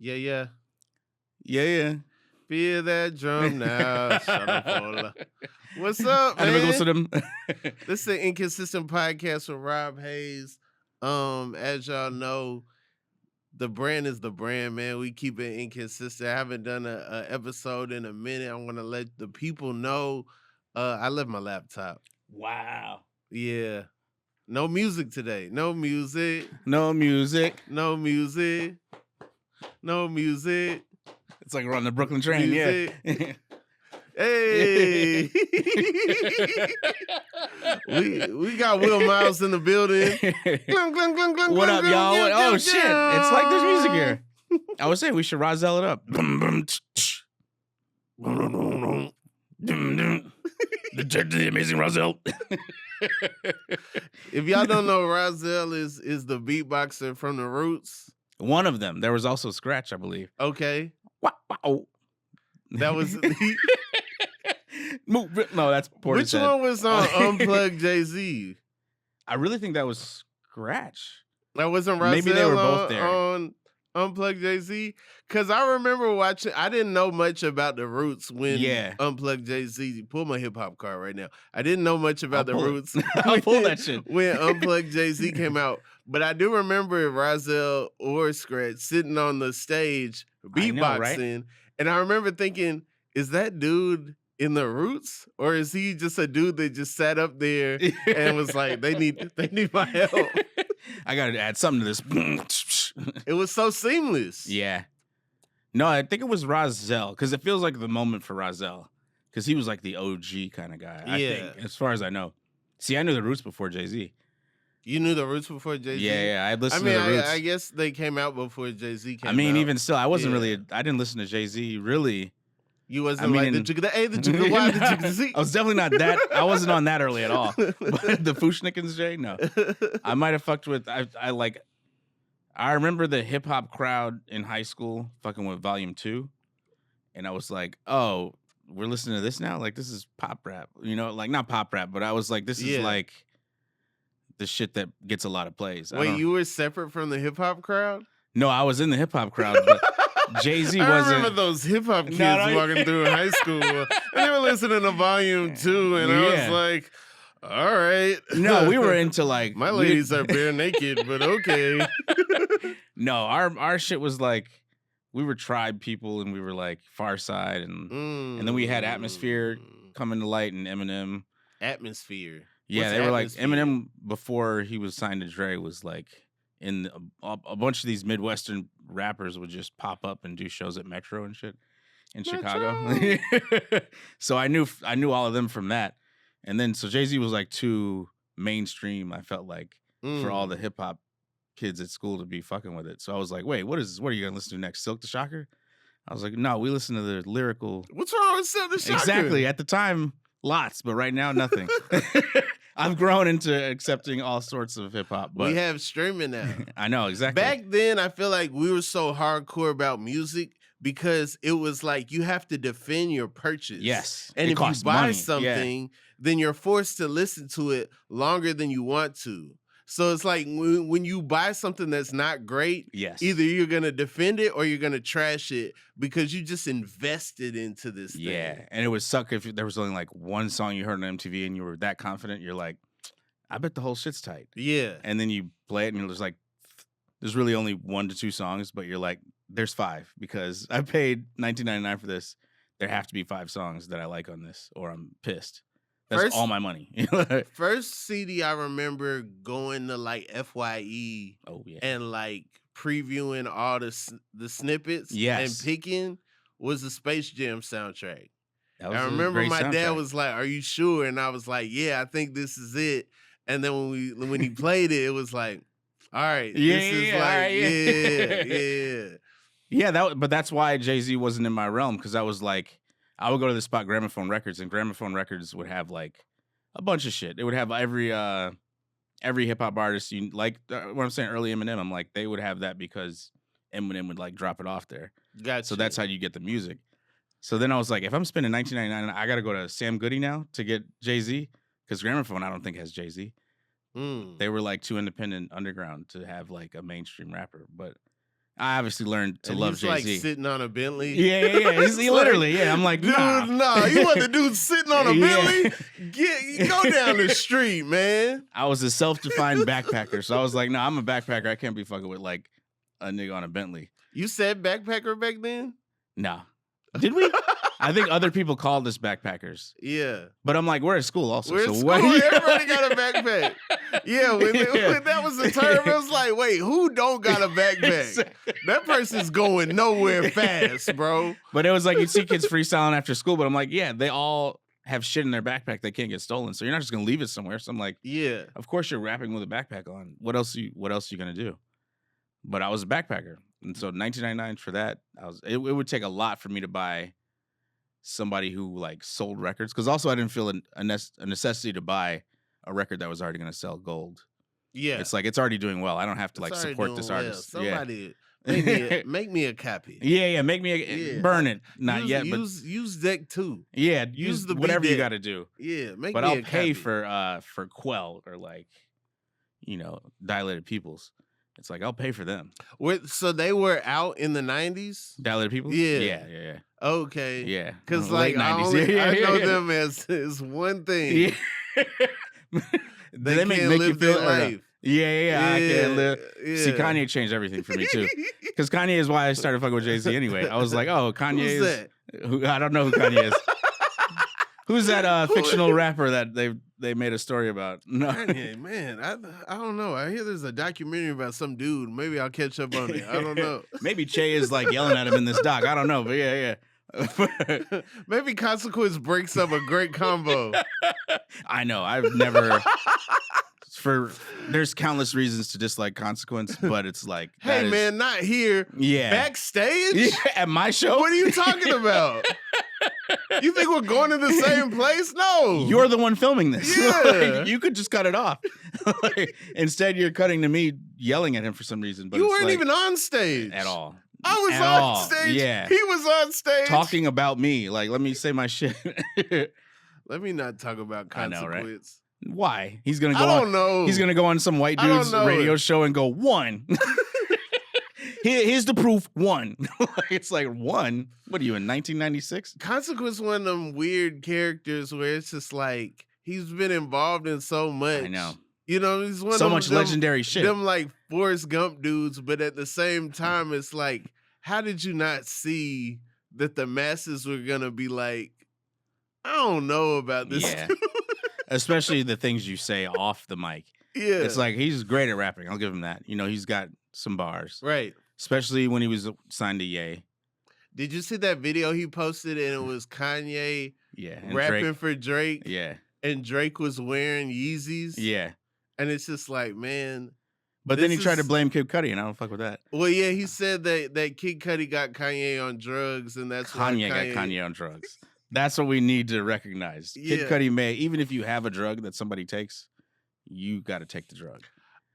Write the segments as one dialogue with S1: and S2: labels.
S1: Yeah, yeah.
S2: Yeah.
S1: Feel that drum now. Shut up, Paula. What's up,
S2: I never go to
S1: man?
S2: them.
S1: This is the Inconsistent Podcast with Rob Haze. As y'all know, the brand is the brand, man. We keep it inconsistent. I haven't done a episode in a minute. I want to let the people know. I left my laptop.
S2: Wow.
S1: Yeah. No music today. No music.
S2: No music.
S1: No music. No music.
S2: It's like we're on the Brooklyn train,
S1: Music.
S2: yeah.
S1: Hey. we got Will Miles in the building.
S2: What up, y'all? Oh shit. It's like there's music here. I was saying we should Rozelle it up. The amazing Rozelle.
S1: If y'all don't know, Rozelle is the beatboxer from the Roots.
S2: One of them. There was also Scratch, I believe.
S1: Okay.
S2: Wow.
S1: That was
S2: No, that's Portishead.
S1: Which one was on Unplugged Jay-Z?
S2: I really think that was Scratch.
S1: That wasn't Rozelle.
S2: Maybe they were both there
S1: on Unplugged Jay-Z. Because I remember watching. I didn't know much about the Roots when Unplugged Jay-Z. Pull my hip hop card right now. I didn't know much about the Roots.
S2: I'll pull that shit
S1: when Unplugged Jay-Z came out. But I do remember Rozelle or Scratch sitting on the stage beatboxing, right? And I remember thinking, is that dude in the Roots, or is he just a dude that just sat up there and was like, they need my help?
S2: I gotta add something to this.
S1: It was so seamless.
S2: Yeah. No, I think it was Rozelle, because it feels like the moment for Rozelle, because he was like the OG kind of guy. I think, as far as I know. See, I knew the Roots before Jay-Z.
S1: You knew the Roots before Jay-Z?
S2: Yeah, I listened to the Roots.
S1: I guess they came out before Jay-Z came out.
S2: I mean, even still, I wasn't really, I didn't listen to Jay-Z really.
S1: You wasn't like the Jigga the A, the Jigga the Y, the Jigga the Z.
S2: I was definitely not that. I wasn't on that early at all. But the Fushnikins Jay, no. I might have fucked with, I remember the hip hop crowd in high school fucking with Volume 2. And I was like, oh, we're listening to this now? Like, this is pop rap. You know, like, not pop rap, but I was like, this is like the shit that gets a lot of plays.
S1: Wait, you were separate from the hip hop crowd?
S2: No, I was in the hip hop crowd, but Jay-Z wasn't.
S1: I remember those hip hop kids walking through high school. And they were listening to Volume 2, and I was like, all right.
S2: No, we were into like
S1: my ladies are bare naked, but okay.
S2: No, our shit was like we were Tribe people, and we were like Far Side, and then we had Atmosphere coming to light, and Eminem.
S1: Atmosphere.
S2: Yeah, they were like Eminem before he was signed to Dre was like in a bunch of these Midwestern rappers would just pop up and do shows at Metro and shit in Chicago. So I knew all of them from that. And then, so Jay-Z was like too mainstream, I felt like, for all the hip hop kids at school to be fucking with it. So I was like, wait, what are you going to listen to next? Silk the Shocker? I was like, no, we listen to the lyrical.
S1: What's wrong with Silk the Shocker?
S2: Exactly. At the time, lots, but right now, nothing. I've grown into accepting all sorts of hip hop.
S1: We have streaming now.
S2: I know, exactly.
S1: Back then, I feel like we were so hardcore about music because it was like you have to defend your purchase.
S2: Yes.
S1: And if you buy something, then you're forced to listen to it longer than you want to. So it's like when you buy something that's not great, either you're going to defend it or you're going to trash it because you just invested into this thing.
S2: Yeah, and it would suck if there was only like one song you heard on MTV and you were that confident. You're like, I bet the whole shit's tight.
S1: Yeah.
S2: And then you play it and you're just like, there's really only 1 to 2 songs, but you're like, there's 5 because I paid $19.99 for this. There have to be 5 songs that I like on this or I'm pissed. That's all my money.
S1: First CD I remember going to like FYE and like previewing all the snippets and picking was the Space Jam soundtrack. I remember my dad was like, are you sure? And I was like, yeah, I think this is it. And then when he played it, it was like, all right,
S2: but that's why Jay-Z wasn't in my realm, because I was like, I would go to the spot Gramophone Records, and Gramophone Records would have like a bunch of shit. It would have every hip hop artist you like. What I'm saying, early Eminem, I'm like, they would have that because Eminem would like drop it off there.
S1: Gotcha.
S2: So that's how you get the music. So then I was like, if I'm spending $19.99, I got to go to Sam Goody now to get Jay-Z, because Gramophone I don't think has Jay-Z. They were like too independent underground to have like a mainstream rapper, but I obviously learned to love Jay-Z.
S1: Like sitting on a Bentley.
S2: Yeah. He literally, yeah. I'm like,
S1: dude, nah. You want the dude sitting on a Bentley? Go down the street, man.
S2: I was a self-defined backpacker, so I was like, no, I'm a backpacker. I can't be fucking with like a nigga on a Bentley.
S1: You said backpacker back then?
S2: No. Did we? I think other people called us backpackers.
S1: Yeah.
S2: But I'm like, we're at school also.
S1: We're at school. Everybody got a backpack. Yeah, when that was the term, it was like, wait, who don't got a backpack? That person's going nowhere fast, bro.
S2: But it was like, you'd see kids freestyling after school, but I'm like, yeah, they all have shit in their backpack that can't get stolen. So you're not just going to leave it somewhere. So I'm like,
S1: yeah,
S2: of course you're rapping with a backpack on. What else are you going to do? But I was a backpacker. And so 1999 for that, it would take a lot for me to buy somebody who like sold records, because also I didn't feel a necessity to buy a record that was already going to sell gold.
S1: Yeah,
S2: it's like it's already doing well. I don't have to like support this artist.
S1: Somebody make me a copy.
S2: Yeah, make me burn it. Not yet, but
S1: use Deck 2.
S2: Yeah, use the whatever you got to do.
S1: Yeah,
S2: but I'll pay for Quell or like Dilated Peoples. It's like I'll pay for them.
S1: So they were out in the 90s?
S2: Dilated Peoples? Yeah.
S1: Okay.
S2: Yeah.
S1: Because like I know them as one thing.
S2: Yeah. they make you feel life. Yeah. I can't live. Yeah. See, Kanye changed everything for me too. Because Kanye is why I started fucking with Jay-Z anyway. I was like, oh, Kanye
S1: Who's
S2: is. I don't know who Kanye is. Who's that fictional rapper that they made a story about? No.
S1: Kanye, man, I don't know. I hear there's a documentary about some dude. Maybe I'll catch up on it. I don't know.
S2: Maybe Che is like yelling at him in this doc. I don't know, but yeah.
S1: Maybe Consequence breaks up a great combo.
S2: I know. I've never. There's countless reasons to dislike Consequence, but it's like,
S1: hey man, not here.
S2: Yeah,
S1: backstage.
S2: Yeah, at my show.
S1: What are you talking about? You think we're going to the same place? No.
S2: You're the one filming this.
S1: Yeah.
S2: Like, you could just cut it off. Instead, you're cutting to me yelling at him for some reason. But
S1: you weren't even on stage.
S2: At all.
S1: I was on stage.
S2: Yeah.
S1: He was on stage.
S2: Talking about me. Like, let me say my shit.
S1: Let me not talk about Consequence. I know, right?
S2: Why? He's going to go
S1: I don't know.
S2: He's going to go on some white dude's radio show and go, 1. Here's the proof. 1. It's like 1. What are you in 1996?
S1: Consequence, one of them weird characters where it's just like he's been involved in so much.
S2: I know.
S1: You know, he's one
S2: so
S1: of
S2: much legendary shit.
S1: Them like Forrest Gump dudes, but at the same time, it's like, how did you not see that the masses were gonna be like, I don't know about this?
S2: Yeah. Especially the things you say off the mic.
S1: Yeah.
S2: It's like he's great at rapping. I'll give him that. He's got some bars.
S1: Right.
S2: Especially when he was signed to Ye.
S1: Did you see that video he posted and it was Kanye rapping
S2: Drake.
S1: for Drake?
S2: Yeah.
S1: And Drake was wearing Yeezys?
S2: Yeah.
S1: And it's just like, man.
S2: But then he tried to blame Kid Cudi, and I don't fuck with that.
S1: Well, yeah, he said that Kid Cudi got Kanye on drugs, and that's why
S2: Kanye got Kanye on drugs. That's what we need to recognize. Yeah. Kid Cudi even if you have a drug that somebody takes, you got to take the drug.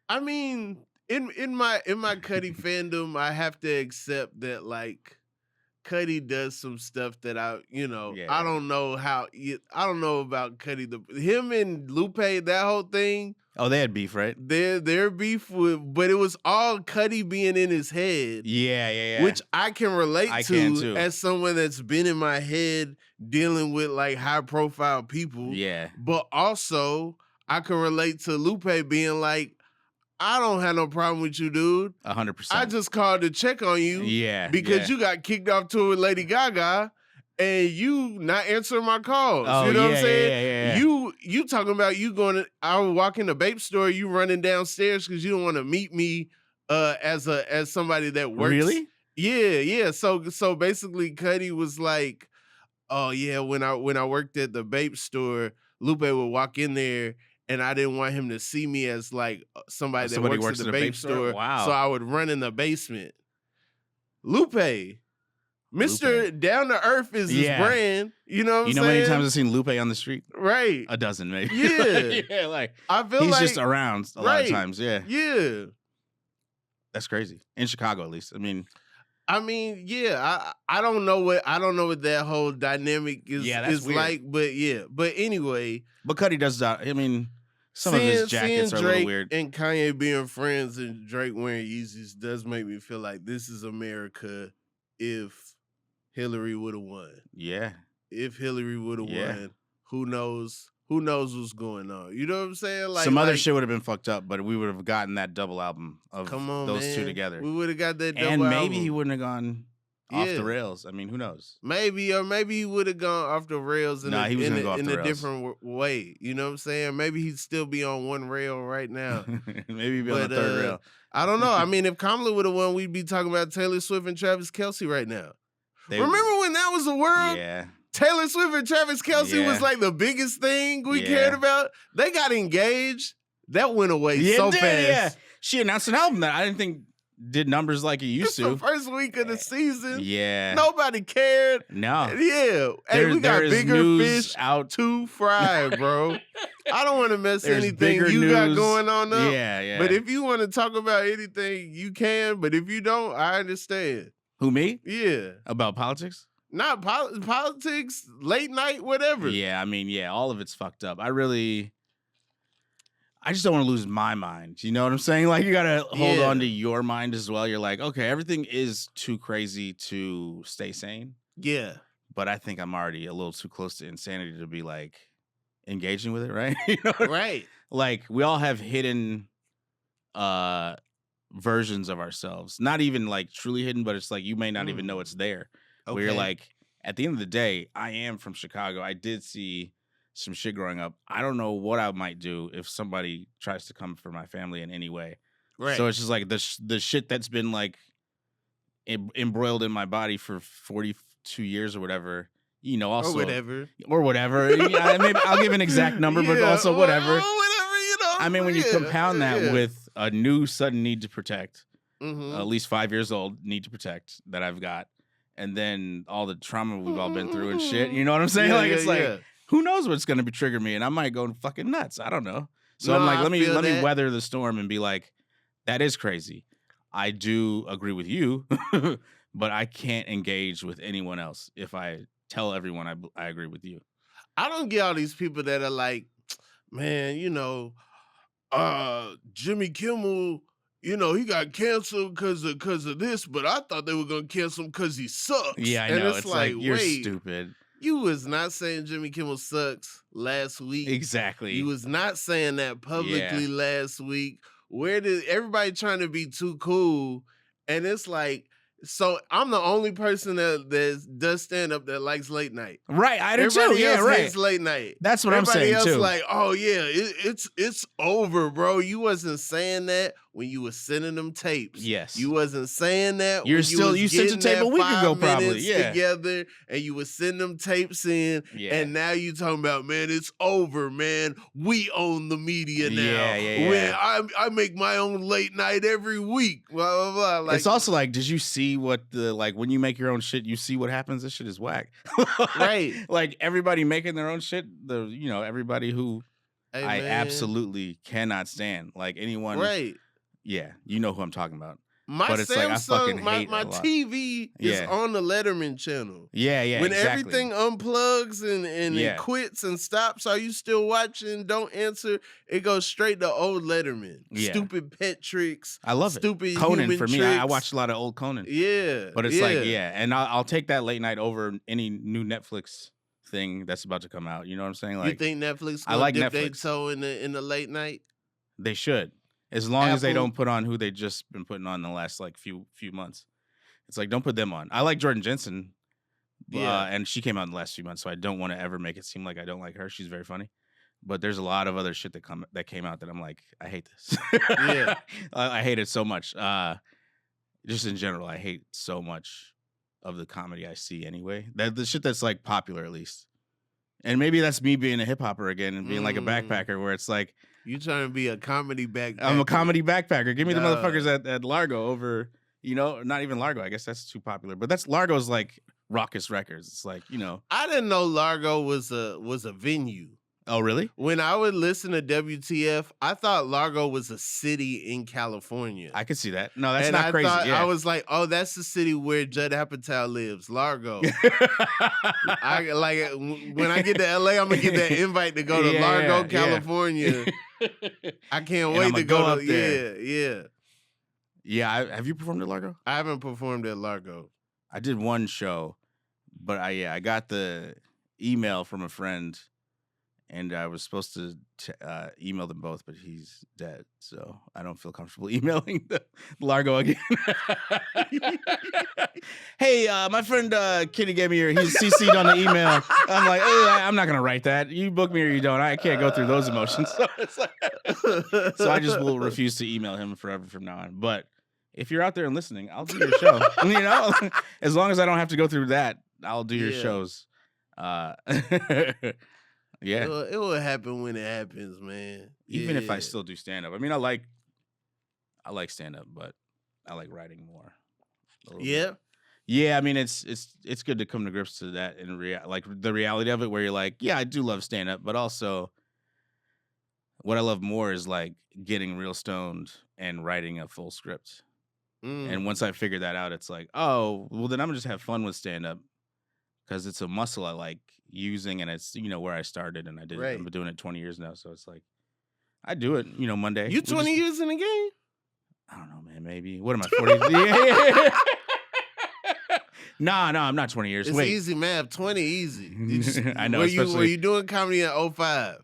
S1: I mean, in my Cudi fandom, I have to accept that like Cudi does some stuff that I don't know I don't know about Cudi. Him and Lupe, that whole thing.
S2: Oh, they had beef, right?
S1: Their beef but it was all Cudi being in his head.
S2: Yeah.
S1: Which I can relate to as someone that's been in my head dealing with like high profile people.
S2: Yeah.
S1: But also I can relate to Lupe being like, I don't have no problem with you, dude.
S2: 100%.
S1: I just called to check on you.
S2: Yeah.
S1: Because you got kicked off tour with Lady Gaga and you not answering my calls.
S2: Oh,
S1: you know what I'm saying?
S2: Yeah.
S1: You talking about I was walking the Bape store, you running downstairs because you don't want to meet me as somebody that works.
S2: Really?
S1: Yeah. So basically Cudi was like, oh yeah, when I worked at the Bape store, Lupe would walk in there and I didn't want him to see me as like somebody that works at the Bape store.
S2: Wow.
S1: So I would run in the basement. Lupe. Mr. Down to Earth is his brand. You know what I'm saying?
S2: You know how many times I've seen Lupe on the street?
S1: Right.
S2: A dozen, maybe.
S1: Yeah.
S2: Like
S1: I feel
S2: he's
S1: like
S2: just around a lot of times. Yeah.
S1: Yeah.
S2: That's crazy. In Chicago, at least. I mean,
S1: yeah. I don't know what that whole dynamic is
S2: weird.
S1: like, but yeah. But anyway.
S2: But Cudi does that. I mean, Some of his jackets are a little weird.
S1: And Kanye being friends and Drake wearing Yeezys does make me feel like this is America if Hillary would have won.
S2: Yeah.
S1: If Hillary would have won, who knows what's going on? You know what I'm saying?
S2: Some other shit would have been fucked up, but we would have gotten that double album of those two together.
S1: We would have got that double album.
S2: And maybe he wouldn't have gone off the rails. I mean, who knows?
S1: Maybe he would have gone off the rails in a different way. You know what I'm saying? Maybe he'd still be on one rail right now.
S2: Maybe he'd be on the third rail.
S1: I don't know. I mean, if Kamala would have won, we'd be talking about Taylor Swift and Travis Kelce right now. Remember when that was the world?
S2: Yeah.
S1: Taylor Swift and Travis Kelce was like the biggest thing we cared about. They got engaged. That went away so fast. Yeah.
S2: She announced an album that I didn't think did numbers like it used to.
S1: The first week of the season.
S2: Yeah.
S1: Nobody cared.
S2: No.
S1: Yeah. Hey, we got bigger fish out to fry, bro. I don't want to mess anything you got going on up.
S2: Yeah.
S1: But if you want to talk about anything, you can. But if you don't, I understand.
S2: Who, me?
S1: Yeah.
S2: About politics?
S1: Not politics, late night, whatever.
S2: Yeah, I mean, all of it's fucked up. I just don't want to lose my mind. You know what I'm saying? Like, you got to hold on to your mind as well. You're like, okay, everything is too crazy to stay sane.
S1: Yeah.
S2: But I think I'm already a little too close to insanity to be, like, engaging with it, right? You know?
S1: Right.
S2: Like, we all have hidden versions of ourselves. Not even, like, truly hidden, but it's like you may not even know it's there. Okay. Where you're like, at the end of the day, I am from Chicago. I did see some shit growing up. I don't know what I might do if somebody tries to come for my family in any way.
S1: Right.
S2: So it's just like the shit that's been like embroiled in my body for 42 years or whatever. You know, also or whatever. Yeah, maybe I'll give an exact number, but also whatever.
S1: Whatever, you know.
S2: I mean, when you compound that with a new sudden need to protect, at least 5 years old need to protect that I've got, and then all the trauma we've all been through and shit. You know what I'm saying? Like who knows what's going to be trigger me, and I might go fucking nuts. I don't know. So I'm like, let me weather the storm and be like, that is crazy. I do agree with you, but I can't engage with anyone else if I tell everyone I agree with you.
S1: I don't get all these people that are like, man, you know, Jimmy Kimmel, you know, he got canceled because of this, but I thought they were going to cancel him because he sucks.
S2: Yeah, I know. It's like you're stupid.
S1: You was not saying Jimmy Kimmel sucks last week.
S2: Exactly.
S1: You was not saying that publicly last week. Where did everybody trying to be too cool? And it's like, so I'm the only person that does stand up that likes late night.
S2: Right, I do
S1: Everybody
S2: too. Yeah,
S1: else
S2: right.
S1: hates late night.
S2: That's what I'm saying
S1: Everybody else
S2: too.
S1: Like, oh yeah, it's over, bro. You wasn't saying that when you was sending them tapes.
S2: Yes,
S1: you wasn't saying that.
S2: You sent the tape a week ago, probably. Yeah,
S1: together, and you was sending them tapes in, and now you talking about, man, it's over, man. We own the media now.
S2: Yeah.
S1: I make my own late night every week. Blah blah blah. Like,
S2: it's also like, did you see what when you make your own shit, you see what happens? This shit is whack.
S1: Right.
S2: Like everybody making their own shit. Everybody who I absolutely cannot stand. Like anyone.
S1: Right.
S2: Yeah, you know who I'm talking about.
S1: But it's like I fucking hate my TV is on the Letterman channel.
S2: Yeah.
S1: When
S2: exactly.
S1: everything unplugs and it quits and stops, are you still watching? Don't answer. It goes straight to old Letterman.
S2: Yeah.
S1: Stupid pet tricks.
S2: I love
S1: stupid
S2: it. Conan for me.
S1: Tricks.
S2: I watched a lot of old Conan.
S1: Yeah.
S2: But it's and I'll take that late night over any new Netflix thing that's about to come out. You know what I'm saying? Like,
S1: you think Netflix gonna dip their toe in the late night?
S2: They should. As long as they don't put on who they just been putting on the last few months. It's like, don't put them on. I like Jordan Jensen. And she came out in the last few months, so I don't want to ever make it seem like I don't like her. She's very funny. But there's a lot of other shit that came out that I'm like, I hate this.
S1: Yeah.
S2: I hate it so much. Just in general, I hate so much of the comedy I see anyway. The shit that's like popular at least. And maybe that's me being a hip hopper again and being like a backpacker where it's like,
S1: you trying to be a comedy backpacker.
S2: I'm a comedy backpacker. Give me the motherfuckers at Largo over, not even Largo. I guess that's too popular. But Largo's like Raucous Records. It's like,
S1: I didn't know Largo was a venue.
S2: Oh, really?
S1: When I would listen to WTF, I thought Largo was a city in California.
S2: I could see that. No, that's not crazy.
S1: I was like, oh, that's the city where Judd Apatow lives, Largo. When I get to LA, I'm gonna get that invite to go to Largo, California. I can't wait to go up there.
S2: Yeah. Have you performed at Largo?
S1: I haven't performed at Largo.
S2: I did one show, but I got the email from a friend, and I was supposed to email them both, but he's dead, so I don't feel comfortable emailing the Largo again. Hey, my friend Kenny gave me your. He's CC'd on the email. I'm like, I'm not gonna write that. You book me or you don't. I can't go through those emotions. So, so I just will refuse to email him forever from now on. But if you're out there and listening, I'll do your show. As long as I don't have to go through that, I'll do your shows. Yeah,
S1: it will happen when it happens, man.
S2: Even if I still do stand up, I mean, I like stand up, but I like writing more.
S1: Yeah,
S2: yeah. I mean, it's good to come to grips to that and like the reality of it, where you're like, yeah, I do love stand up, but also what I love more is like getting real stoned and writing a full script. And once I figure that out, it's like, oh, well, then I'm gonna just have fun with stand up because it's a muscle I like using, and it's where I started, and I've been doing it 20 years now, so it's like I do it Monday.
S1: You 20 years in the game?
S2: I don't know, man. Maybe. What am I, 40? No, I'm not 20 years.
S1: It's easy math. 20 easy.
S2: I know.
S1: Were you doing comedy in 05?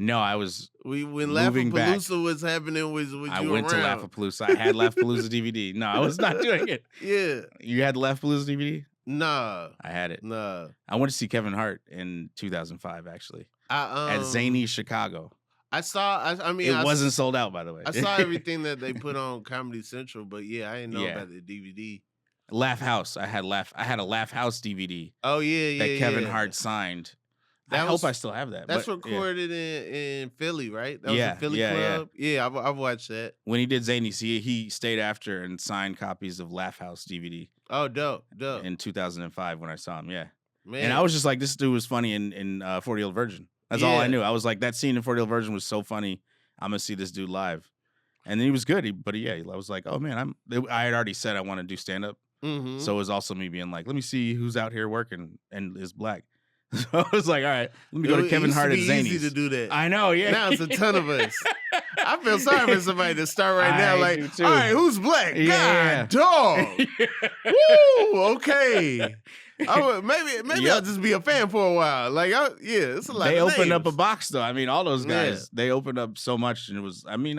S2: No, I was.
S1: When Laugh-A-Palooza was happening, was you
S2: I went
S1: around?
S2: To Laugh-A-Palooza. I had Laugh-A-Palooza DVD. No, I was not doing it.
S1: Yeah.
S2: You had the Laugh-A-Palooza DVD?
S1: Nah.
S2: I had it.
S1: Nah.
S2: I went to see Kevin Hart in 2005, actually. At Zany, Chicago.
S1: I mean,
S2: it wasn't sold out, by the way.
S1: I saw everything that they put on Comedy Central, but yeah, I didn't know about the DVD.
S2: Laugh House. I had a Laugh House DVD.
S1: Oh yeah,
S2: that Kevin Hart signed. I hope I still have that.
S1: That's recorded in Philly, right? That was a Philly club. Yeah, I've watched that.
S2: When he did Zany, he stayed after and signed copies of Laugh House DVD.
S1: Oh, dope.
S2: In 2005 when I saw him, yeah.
S1: Man.
S2: And I was just like, this dude was funny in 40-Year-Old Virgin. That's all I knew. I was like, that scene in 40-Year-Old Virgin was so funny. I'm gonna see this dude live, and then he was good. I was like, oh man, I had already said I want to do stand up, so it was also me being like, let me see who's out here working and is black. So I was like, all right, let me go to Kevin Hart at Zany's.
S1: Easy to do that.
S2: I know, yeah.
S1: Now it's a ton of us. I feel sorry for somebody to start right now. Like, all right, who's black?
S2: Yeah.
S1: God, dog. Woo, okay. Maybe I'll just be a fan for a while. Like, it's a lot.
S2: They
S1: of
S2: opened
S1: names.
S2: up a box though. I mean, all those guys, they opened up so much, and it was. I mean,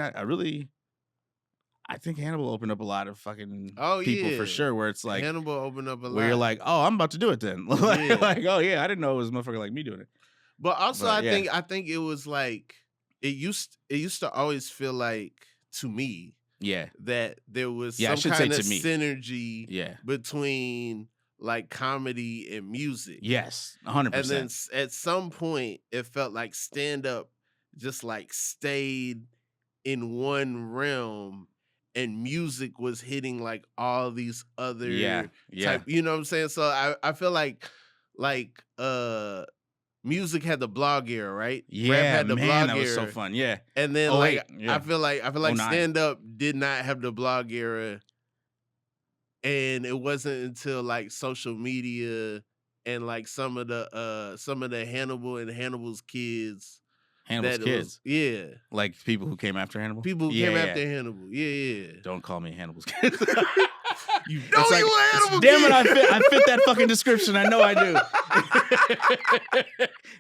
S2: I think Hannibal opened up a lot of fucking people for sure. Where it's like
S1: Hannibal opened up a lot.
S2: Where you're like, oh, I'm about to do it then. Like, oh yeah, I didn't know it was a motherfucker like me doing it.
S1: But also, I think it was like it used to always feel like to me, that there was some kind of synergy, between like comedy and music.
S2: Yes, 100%.
S1: And then at some point, it felt like stand up just like stayed in one realm. And music was hitting like all these other type, you know what I'm saying? So I feel like music had the blog era, right?
S2: Yeah,
S1: Rap had the blog
S2: that was
S1: era.
S2: so fun. Yeah.
S1: And then I feel like stand up did not have the blog era. And it wasn't until like social media and like some of the Hannibal and Hannibal's kids.
S2: Hannibal's kids. Like people who came after Hannibal?
S1: People who came after Hannibal. Yeah.
S2: Don't call me Hannibal's kids.
S1: You know you were Hannibal.
S2: Damn it, I fit that fucking description. I know I do.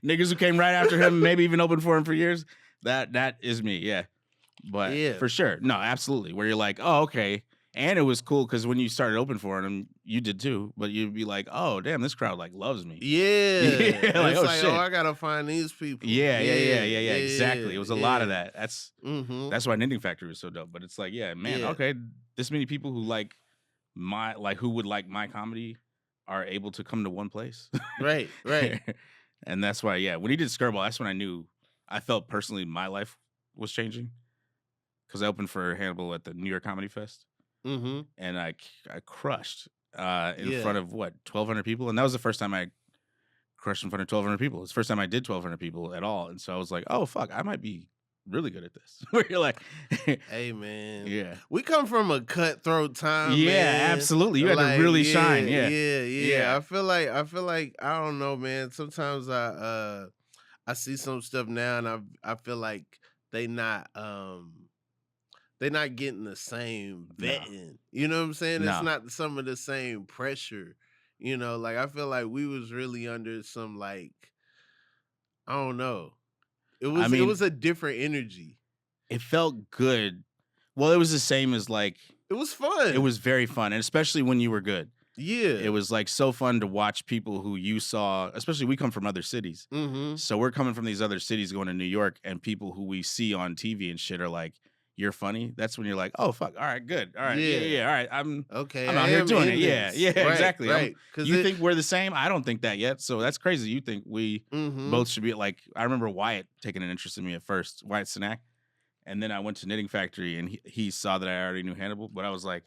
S2: Niggas who came right after him, maybe even opened for him for years. That is me, yeah. But for sure. No, absolutely. Where you're like, oh, okay. And it was cool because when you started open for him, you did too. But you'd be like, "Oh, damn, this crowd like loves me."
S1: Yeah,
S2: like, oh shit,
S1: I gotta find these people.
S2: Yeah. Exactly. It was a lot of that. That's why Knitting Factory was so dope. But it's like, okay, this many people who like who would like my comedy are able to come to one place.
S1: Right.
S2: And that's why, when he did Skirball, that's when I felt personally my life was changing because I opened for Hannibal at the New York Comedy Fest. And I crushed in front of 1,200 people, and that was the first time I crushed in front of 1,200 people. It's the first time I did 1,200 people at all, and so I was like, "Oh fuck, I might be really good at this." Where you're like,
S1: "Hey man, we come from a cutthroat time."
S2: Man. Absolutely. You had to really shine.
S1: Yeah. I feel like I don't know, man. Sometimes I see some stuff now, and I feel like they not getting the same vetting. You know what I'm saying? It's not some of the same pressure. You know, like I feel like we was really under some like, I don't know. It was a different energy.
S2: It felt good. Well, it was the same as like,
S1: it was fun.
S2: It was very fun, and especially when you were good.
S1: Yeah.
S2: It was like so fun to watch people who you saw, especially we come from other cities.
S1: Mm-hmm.
S2: So we're coming from these other cities going to New York, and people who we see on TV and shit are like, you're funny. That's when you're like, oh, fuck. All right, good. All right. Yeah. All right. I'm out here doing it. Yeah. Yeah, right, exactly. Right. You think we're the same? I don't think that yet. So that's crazy. You think we both should be like, I remember Wyatt taking an interest in me at first, Wyatt Sinak. And then I went to Knitting Factory, and he saw that I already knew Hannibal, but I was like,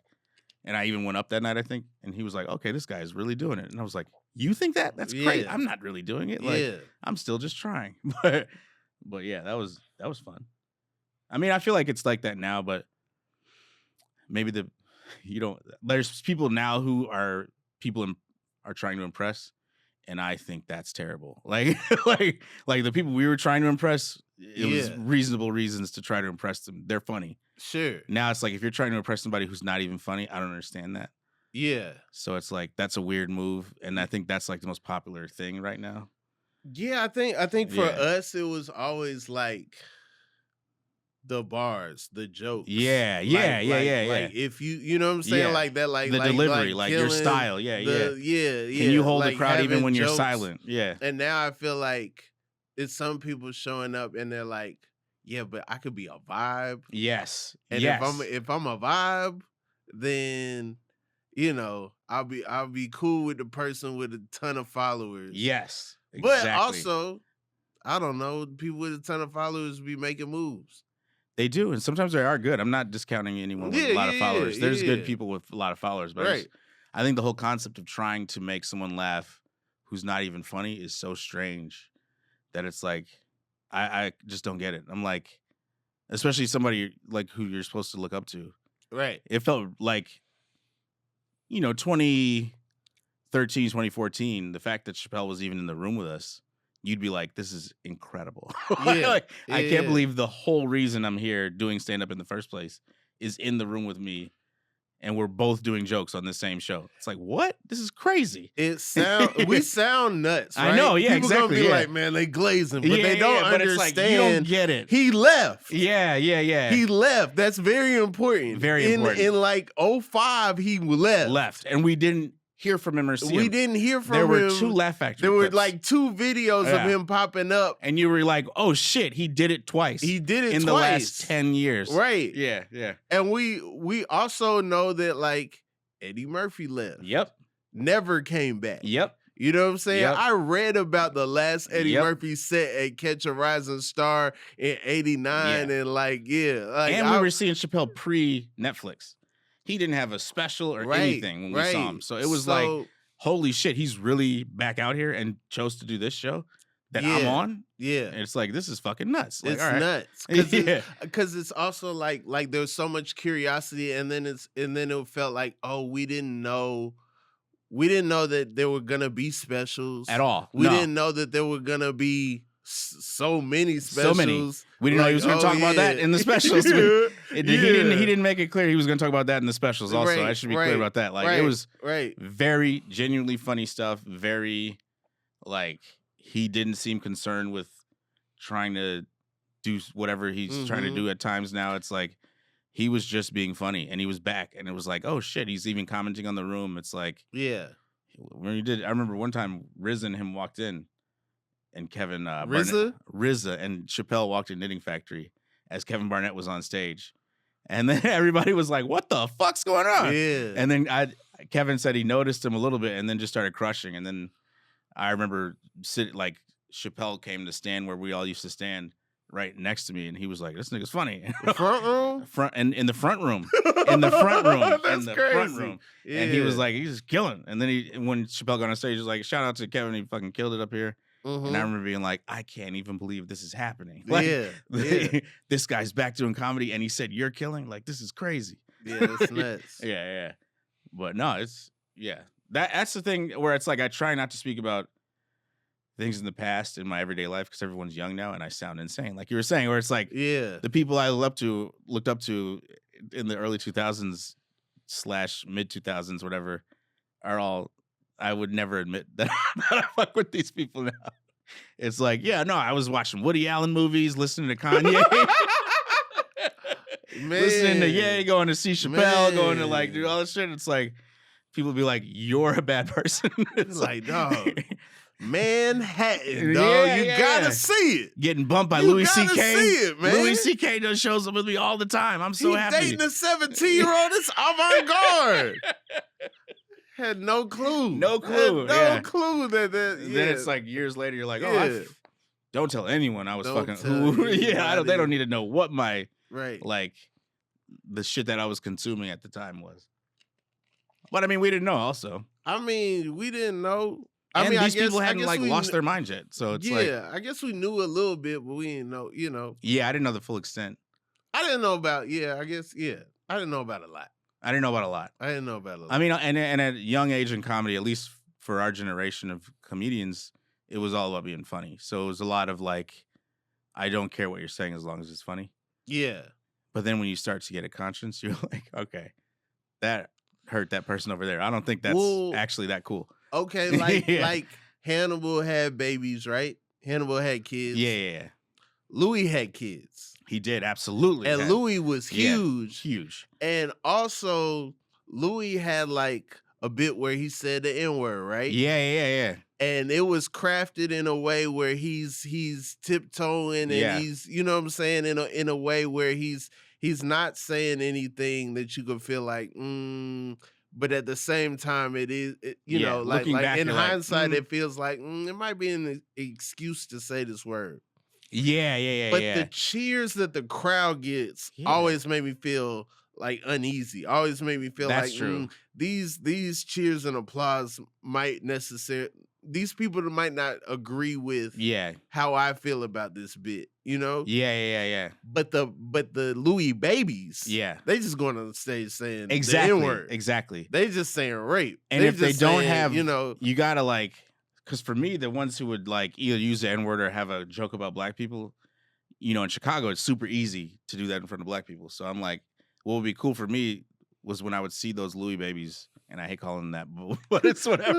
S2: and I even went up that night, I think, and he was like, okay, this guy is really doing it. And I was like, you think that? That's great. I'm not really doing it. Like, I'm still just trying. But yeah, that was fun. I mean, I feel like it's like that now, but maybe there's people now who are trying to impress, and I think that's terrible. Like, like the people we were trying to impress, it was reasonable reasons to try to impress them. They're funny.
S1: Sure.
S2: Now it's like if you're trying to impress somebody who's not even funny, I don't understand that.
S1: Yeah.
S2: So it's like that's a weird move, and I think that's like the most popular thing right now.
S1: Yeah, I think for us it was always like the bars, the jokes.
S2: Yeah.
S1: Like if you know what I'm saying, like that, like
S2: the delivery, like your style. Yeah. Can you hold the crowd even when you're silent? Yeah.
S1: And now I feel like it's some people showing up and they're like, yeah, but I could be a vibe.
S2: Yes.
S1: And if I'm a vibe, then you know I'll be cool with the person with a ton of followers.
S2: Yes. Exactly.
S1: But also, I don't know, people with a ton of followers be making moves.
S2: They do, and sometimes they are good. I'm not discounting anyone with a lot of followers. There's good people with a lot of followers, but I think the whole concept of trying to make someone laugh who's not even funny is so strange that it's like I just don't get it. I'm like, especially somebody like who you're supposed to look up to.
S1: Right.
S2: It felt like, 2013, 2014, the fact that Chappelle was even in the room with us, you'd be like, this is incredible. I can't believe the whole reason I'm here doing stand-up in the first place is in the room with me, and we're both doing jokes on the same show. It's like, what? This is crazy.
S1: We sound nuts, right?
S2: I know, yeah,
S1: People
S2: exactly.
S1: Gonna be like, man, they glazing, but they don't understand.
S2: It's like, you don't get it.
S1: He left.
S2: Yeah.
S1: He left. That's very important.
S2: Very important.
S1: In like 2005, he left.
S2: And we didn't hear from him or see him.
S1: We didn't hear from
S2: him. There
S1: were
S2: 2 Laugh Factory
S1: There
S2: clips.
S1: were like 2 videos of him popping up.
S2: And you were like, oh shit, he did it twice.
S1: He did it
S2: in the last 10 years.
S1: Right.
S2: Yeah.
S1: And we also know that like Eddie Murphy left.
S2: Yep.
S1: Never came back.
S2: Yep.
S1: You know what I'm saying?
S2: Yep.
S1: I read about the last Eddie Murphy set at Catch a Rising Star in '89 and
S2: and we were seeing Chappelle pre-Netflix. He didn't have a special or anything when we saw him. So it was like, holy shit, he's really back out here and chose to do this show that I'm on.
S1: Yeah.
S2: And it's like, this is fucking nuts. Like,
S1: it's nuts. Because it's also like there's so much curiosity, and then it felt like, oh, we didn't know that there were gonna be specials
S2: at all.
S1: We didn't know that there were gonna be so many specials.
S2: So many. We didn't know he was going to talk about that in the specials. He didn't make it clear he was going to talk about that in the specials. Also, I should be clear about that. Like it was very genuinely funny stuff. Very like he didn't seem concerned with trying to do whatever he's trying to do at times. Now it's like he was just being funny, and he was back, and it was like, oh shit, he's even commenting on the room. It's like when he did. I remember one time Riz and him walked in. And Kevin RZA and Chappelle walked in Knitting Factory as Kevin Barnett was on stage, and then everybody was like, "What the fuck's going on?"
S1: Yeah.
S2: And then Kevin said he noticed him a little bit, and then just started crushing. And then I remember Chappelle came to stand where we all used to stand right next to me, and he was like, "This nigga's funny."
S1: The front room,
S2: in the front room, in the front room,
S1: That's crazy.
S2: Front room. Yeah. And he was like, "He's just killing." And then when Chappelle got on stage, he was like, "Shout out to Kevin, he fucking killed it up here." And I remember being like, I can't even believe this is happening. Like, this guy's back doing comedy, and he said, "You're killing." Like, this is crazy.
S1: Yeah, that's nuts.
S2: Yeah. But no, it's that's the thing where it's like I try not to speak about things in the past in my everyday life because everyone's young now and I sound insane. Like you were saying, where it's like
S1: Yeah.
S2: the people I looked up to in the early 2000s / mid 2000s, whatever, are all, I would never admit that, that I fuck with these people now. It's like, yeah, no, I was watching Woody Allen movies, listening to Kanye. Listening to Ye, going to see Chappelle, going to like do all this shit. It's like people be like, "You're a bad person."
S1: It's like, dog, Manhattan, dog. You gotta see it.
S2: Getting bumped by Louis C.K.
S1: See it, man.
S2: Louis C.K. does shows up with me all the time. I'm so happy.
S1: Dating a 17-year-old. It's avant-garde. Had no clue.
S2: No clue.
S1: No clue that.
S2: Then it's like years later, you're like, oh, don't tell anyone I was fucking. They don't need to know what my.
S1: Right.
S2: Like the shit that I was consuming at the time was. But I mean, we didn't know also.
S1: I mean, we didn't know.
S2: These people hadn't like lost their minds yet. So it's like.
S1: Yeah, I guess we knew a little bit, but we didn't know,
S2: Yeah, I didn't know the full extent.
S1: I didn't know about, I didn't know about a lot.
S2: I didn't know about a lot.
S1: I
S2: mean, and at a young age in comedy, at least for our generation of comedians, it was all about being funny. So it was a lot of like, I don't care what you're saying as long as it's funny.
S1: Yeah.
S2: But then when you start to get a conscience, you're like, okay, that hurt that person over there. I don't think that's actually that cool.
S1: Okay, like Hannibal had babies, right? Hannibal had kids.
S2: Yeah.
S1: Louis had kids.
S2: He did, absolutely.
S1: And Louis was huge.
S2: Huge.
S1: And also, Louis had like a bit where he said the N-word, right?
S2: Yeah.
S1: And it was crafted in a way where he's tiptoeing and he's, you know what I'm saying, in a way where he's not saying anything that you could feel like, but at the same time it is, like in hindsight, it feels like it might be an excuse to say this word.
S2: Yeah.
S1: But the cheers that the crowd gets always made me feel like uneasy. Always made me feel
S2: That's
S1: like
S2: true.
S1: These cheers and applause these people might not agree with how I feel about this bit,
S2: Yeah.
S1: But the Louis babies, they just going on the stage saying the N-word.
S2: Exactly.
S1: They just saying rape.
S2: And if they don't have, you gotta like, because for me, the ones who would like either use the N-word or have a joke about black people, in Chicago, it's super easy to do that in front of black people. So I'm like, what would be cool for me was when I would see those Louis babies, and I hate calling them that, but it's whatever.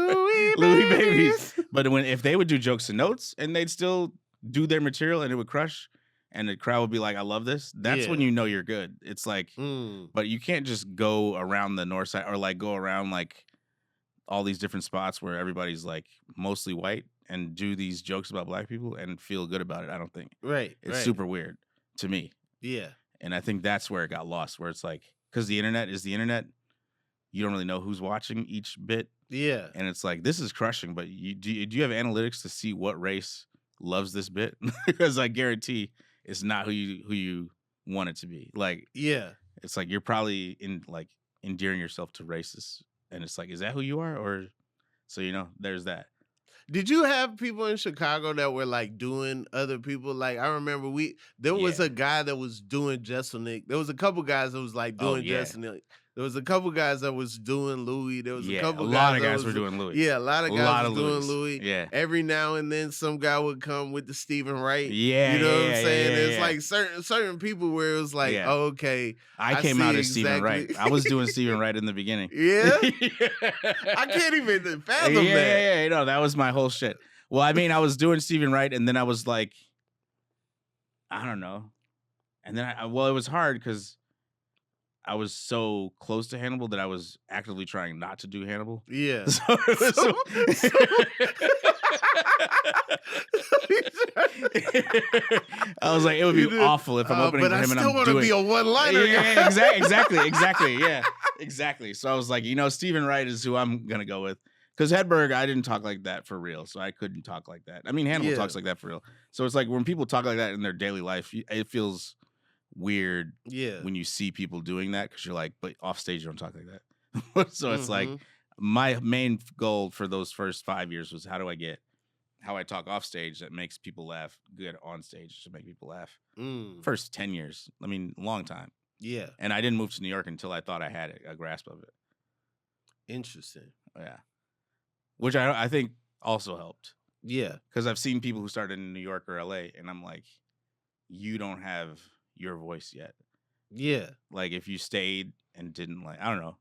S2: Louis babies. But if they would do jokes and notes and they'd still do their material and it would crush and the crowd would be like, I love this, that's when you know you're good. It's like, but you can't just go around the north side or like go around like all these different spots where everybody's like mostly white and do these jokes about black people and feel good about it. I don't think.
S1: Right.
S2: It's super weird to me.
S1: Yeah.
S2: And I think that's where it got lost, where it's like, because the internet is the internet. You don't really know who's watching each bit.
S1: Yeah.
S2: And it's like, this is crushing, but do you have analytics to see what race loves this bit? Because I guarantee it's not who you want it to be. Like, it's like you're probably endearing yourself to racists. And it's like, is that who you are? Or so there's that.
S1: Did you have people in Chicago that were like doing other people? Like I remember there was a guy that was doing Jesselnick. There was a couple guys that was like doing Jesselnick. There was a couple guys that was doing Louis. There was a couple guys.
S2: A lot of guys were doing Louis.
S1: Yeah, a lot of guys were doing Louis.
S2: Yeah.
S1: Every now and then some guy would come with the Stephen Wright.
S2: Yeah.
S1: You know what I'm saying?
S2: Yeah,
S1: it's like certain people where it was like, oh, okay.
S2: I came out as Stephen Wright. I was doing Stephen Wright in the beginning.
S1: Yeah? I can't even fathom that.
S2: Yeah, that was my whole shit. Well, I mean, I was doing Stephen Wright and then I was like, I don't know. And then it was hard because I was so close to Hannibal that I was actively trying not to do Hannibal.
S1: Yeah.
S2: I was like, it would be awful if I'm opening for him and I'm doing. But I still want to
S1: be a one-liner.
S2: Yeah, exactly. Yeah, exactly. So I was like, Stephen Wright is who I'm gonna go with. Because Hedberg, I didn't talk like that for real, so I couldn't talk like that. I mean, Hannibal talks like that for real. So it's like when people talk like that in their daily life, it feels weird when you see people doing that because you're like, but off stage you don't talk like that. So it's like my main goal for those first 5 years was how I talk off stage that makes people laugh good on stage to make people laugh. First 10 years, I mean, long time.
S1: Yeah.
S2: And I didn't move to New York until I thought I had a grasp of it.
S1: Interesting.
S2: Yeah. Which I think also helped.
S1: Yeah.
S2: Because I've seen people who started in New York or LA, and I'm like, you don't have your voice yet.
S1: Yeah.
S2: Like, if you stayed and didn't, like, I don't know.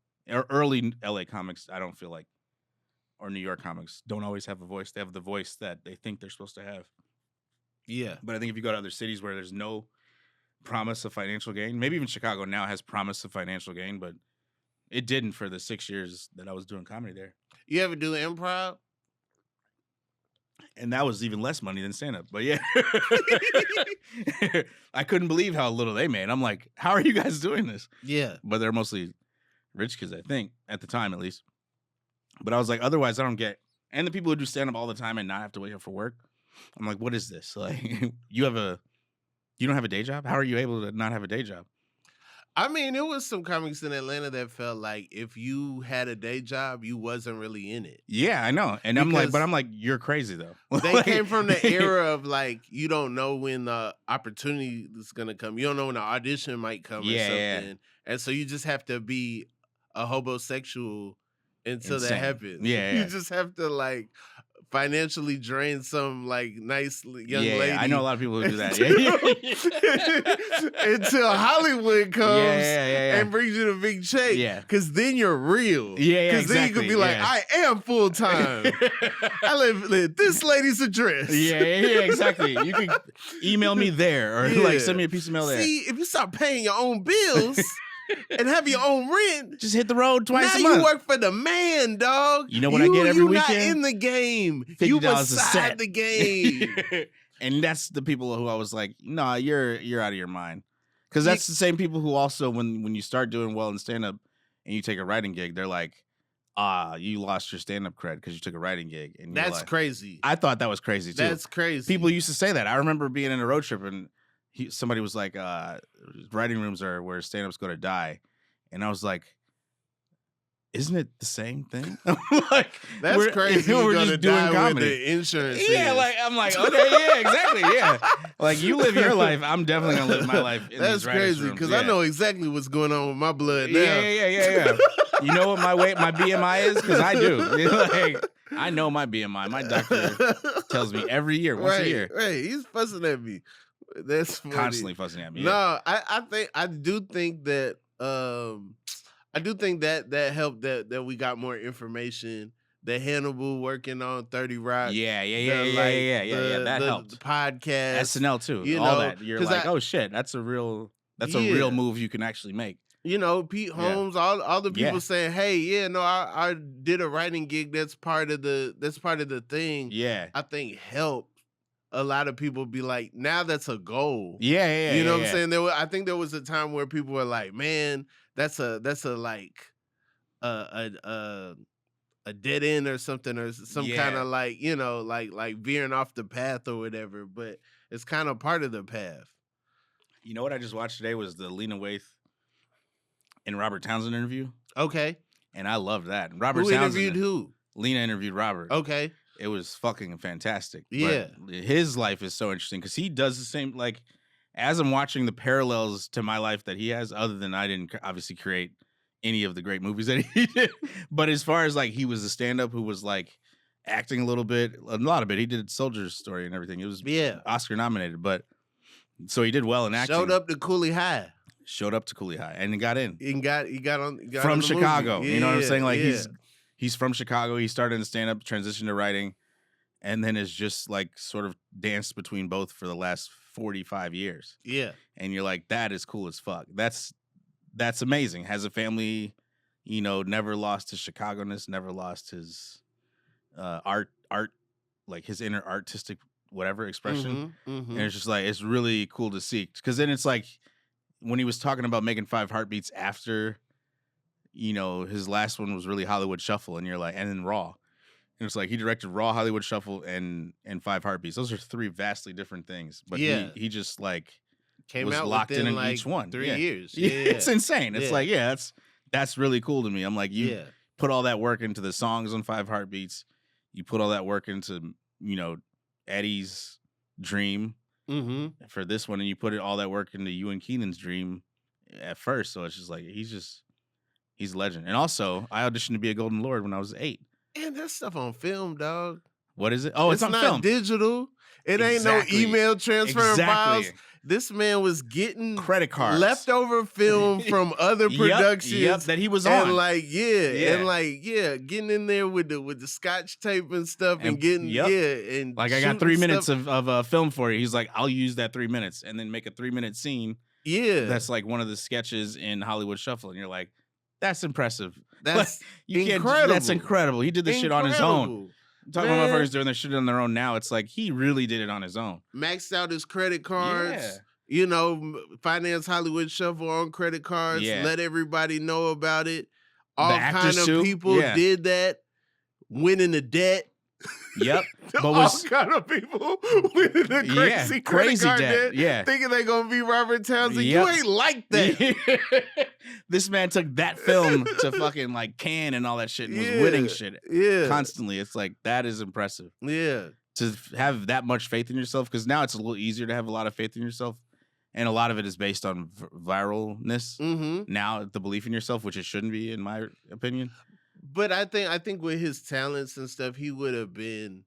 S2: Early LA comics, I don't feel like, or New York comics, don't always have a voice. They have the voice that they think they're supposed to have.
S1: Yeah.
S2: But I think if you go to other cities where there's no promise of financial gain, maybe even Chicago now has promise of financial gain, but it didn't for the 6 years that I was doing comedy there.
S1: You ever do improv?
S2: And that was even less money than stand-up. But yeah. I couldn't believe how little they made. I'm like, how are you guys doing this?
S1: Yeah.
S2: But they're mostly rich kids, I think, at the time at least. But I was like, otherwise I don't get. And the people who do stand-up all the time and not have to wake up for work, I'm like, what is this? Like, you don't have a day job? How are you able to not have a day job?
S1: I mean, it was some comics in Atlanta that felt like if you had a day job, you wasn't really in it.
S2: Yeah, I know. And
S1: Because
S2: I'm like, you're crazy though.
S1: they came from the era of like, you don't know when the opportunity is going to come. You don't know when the audition might come or something. Yeah. And so you just have to be a homosexual until that happens.
S2: Yeah,
S1: You just have to like financially drain some like nice young lady.
S2: I know a lot of people who do that.
S1: Until Hollywood comes and brings you the big check.
S2: Yeah.
S1: Because then you're real.
S2: Yeah,
S1: Because then you could be like, I am full time. I live at this lady's address.
S2: Yeah, exactly. You can email me there or like send me a piece of mail there.
S1: See, if you start paying your own bills and have your own rent,
S2: just hit the road twice
S1: a
S2: month.
S1: Now you work for the man, dog.
S2: You know what I get every weekend?
S1: You're not in the game. You beside the game.
S2: And that's the people who I was like, nah, you're out of your mind. Because that's the same people who also, when you start doing well in stand-up and you take a writing gig, they're like, you lost your stand-up cred because you took a writing gig. And
S1: that's
S2: like,
S1: crazy.
S2: I thought that was crazy, too.
S1: That's crazy.
S2: People used to say that. I remember being in a road trip and somebody was like, writing rooms are where stand-ups go to die. And I was like, isn't it the same thing?
S1: Like, that's crazy. We're just doing comedy. With the insurance.
S2: Yeah, like I'm like, okay, yeah, exactly, yeah. Like you live your life, I'm definitely gonna live my life.
S1: That's crazy because I know exactly what's going on with my blood now.
S2: Yeah. You know what my BMI is? Because I do. Like, I know my BMI. My doctor tells me every year, once a year.
S1: Right, he's fussing at me. That's funny.
S2: Constantly fussing at me.
S1: No, I do think that that helped that we got more information. The Hannibal working on 30 Rock.
S2: Yeah. That helped.
S1: The podcast,
S2: SNL too. You all know, that. You're like, oh shit, that's a real move you can actually make.
S1: You know, Pete Holmes, all the people saying, hey, I did a writing gig. That's part of the thing.
S2: Yeah,
S1: I think helped a lot of people be like, now that's a goal.
S2: Yeah.
S1: You know what I'm saying? I think there was a time where people were like, man, that's a like a dead end or something, or some kind of like, like veering off the path or whatever. But it's kind of part of the path.
S2: You know what I just watched today was the Lena Waithe and Robert Townsend interview.
S1: Okay.
S2: And I loved that. And
S1: Who interviewed who?
S2: Lena interviewed Robert.
S1: Okay.
S2: It was fucking fantastic.
S1: Yeah.
S2: But his life is so interesting because he does the same, like, as I'm watching the parallels to my life that he has, other than I didn't obviously create any of the great movies that he did. But as far as, like, he was a stand-up who was, like, acting a lot of it. He did Soldier's Story and everything. It was Oscar nominated, but so he did well in acting.
S1: Showed up to Cooley High
S2: and he got in.
S1: He got
S2: from
S1: on the
S2: Chicago.
S1: Movie.
S2: You know what I'm saying? Like he's from Chicago. He started in stand-up, transitioned to writing, and then has just like sort of danced between both for the last 45 years.
S1: Yeah.
S2: And you're like, that is cool as fuck. That's amazing. Has a family, never lost his Chicago-ness, never lost his art, like his inner artistic whatever expression. And it's just like, it's really cool to see. Because then it's like, when he was talking about making 5 Heartbeats after, his last one was really Hollywood Shuffle, and you're like, and then Raw. And it's like he directed Raw, Hollywood Shuffle, and 5 Heartbeats. Those are 3 vastly different things. But he just like
S1: was out locked in like
S2: each one.
S1: 3 years.
S2: Yeah. It's insane. It's like, that's really cool to me. I'm like, you put all that work into the songs on 5 Heartbeats. You put all that work into, Eddie's dream. For this one, and you put all that work into you and Keenan's dream at first, so it's just like he's a legend. And also, I auditioned to be a Golden Lord when I was 8.
S1: And that stuff on film, dog.
S2: What is it? Oh, it's on
S1: not
S2: film.
S1: Digital. It ain't no email transferring files. This man was getting
S2: credit cards,
S1: leftover film from other productions
S2: that he was on.
S1: And getting in there with the scotch tape and stuff and getting and
S2: like I got 3 minutes of film for you. He's like, I'll use that 3 minutes and then make a 3-minute scene.
S1: Yeah.
S2: That's like one of the sketches in Hollywood Shuffle. And you're like, that's impressive.
S1: That's incredible.
S2: That's incredible. He did this shit on his own. Talking about motherfuckers doing their shit on their own now. It's like he really did it on his own.
S1: Maxed out his credit cards. Yeah. Finance Hollywood Shuffle on credit cards. Yeah. Let everybody know about it. All kind of people did that. Went into debt.
S2: Yep.
S1: But all kind of people went into crazy debt. Yeah. Thinking they gonna be Robert Townsend. Yep. You ain't like that.
S2: This man took that film to fucking like Cannes and all that shit and was winning shit constantly. It's like, that is impressive.
S1: Yeah.
S2: To have that much faith in yourself, because now it's a little easier to have a lot of faith in yourself. And a lot of it is based on viralness.
S1: Mm-hmm.
S2: Now, the belief in yourself, which it shouldn't be, in my opinion.
S1: But I think with his talents and stuff, he would have been.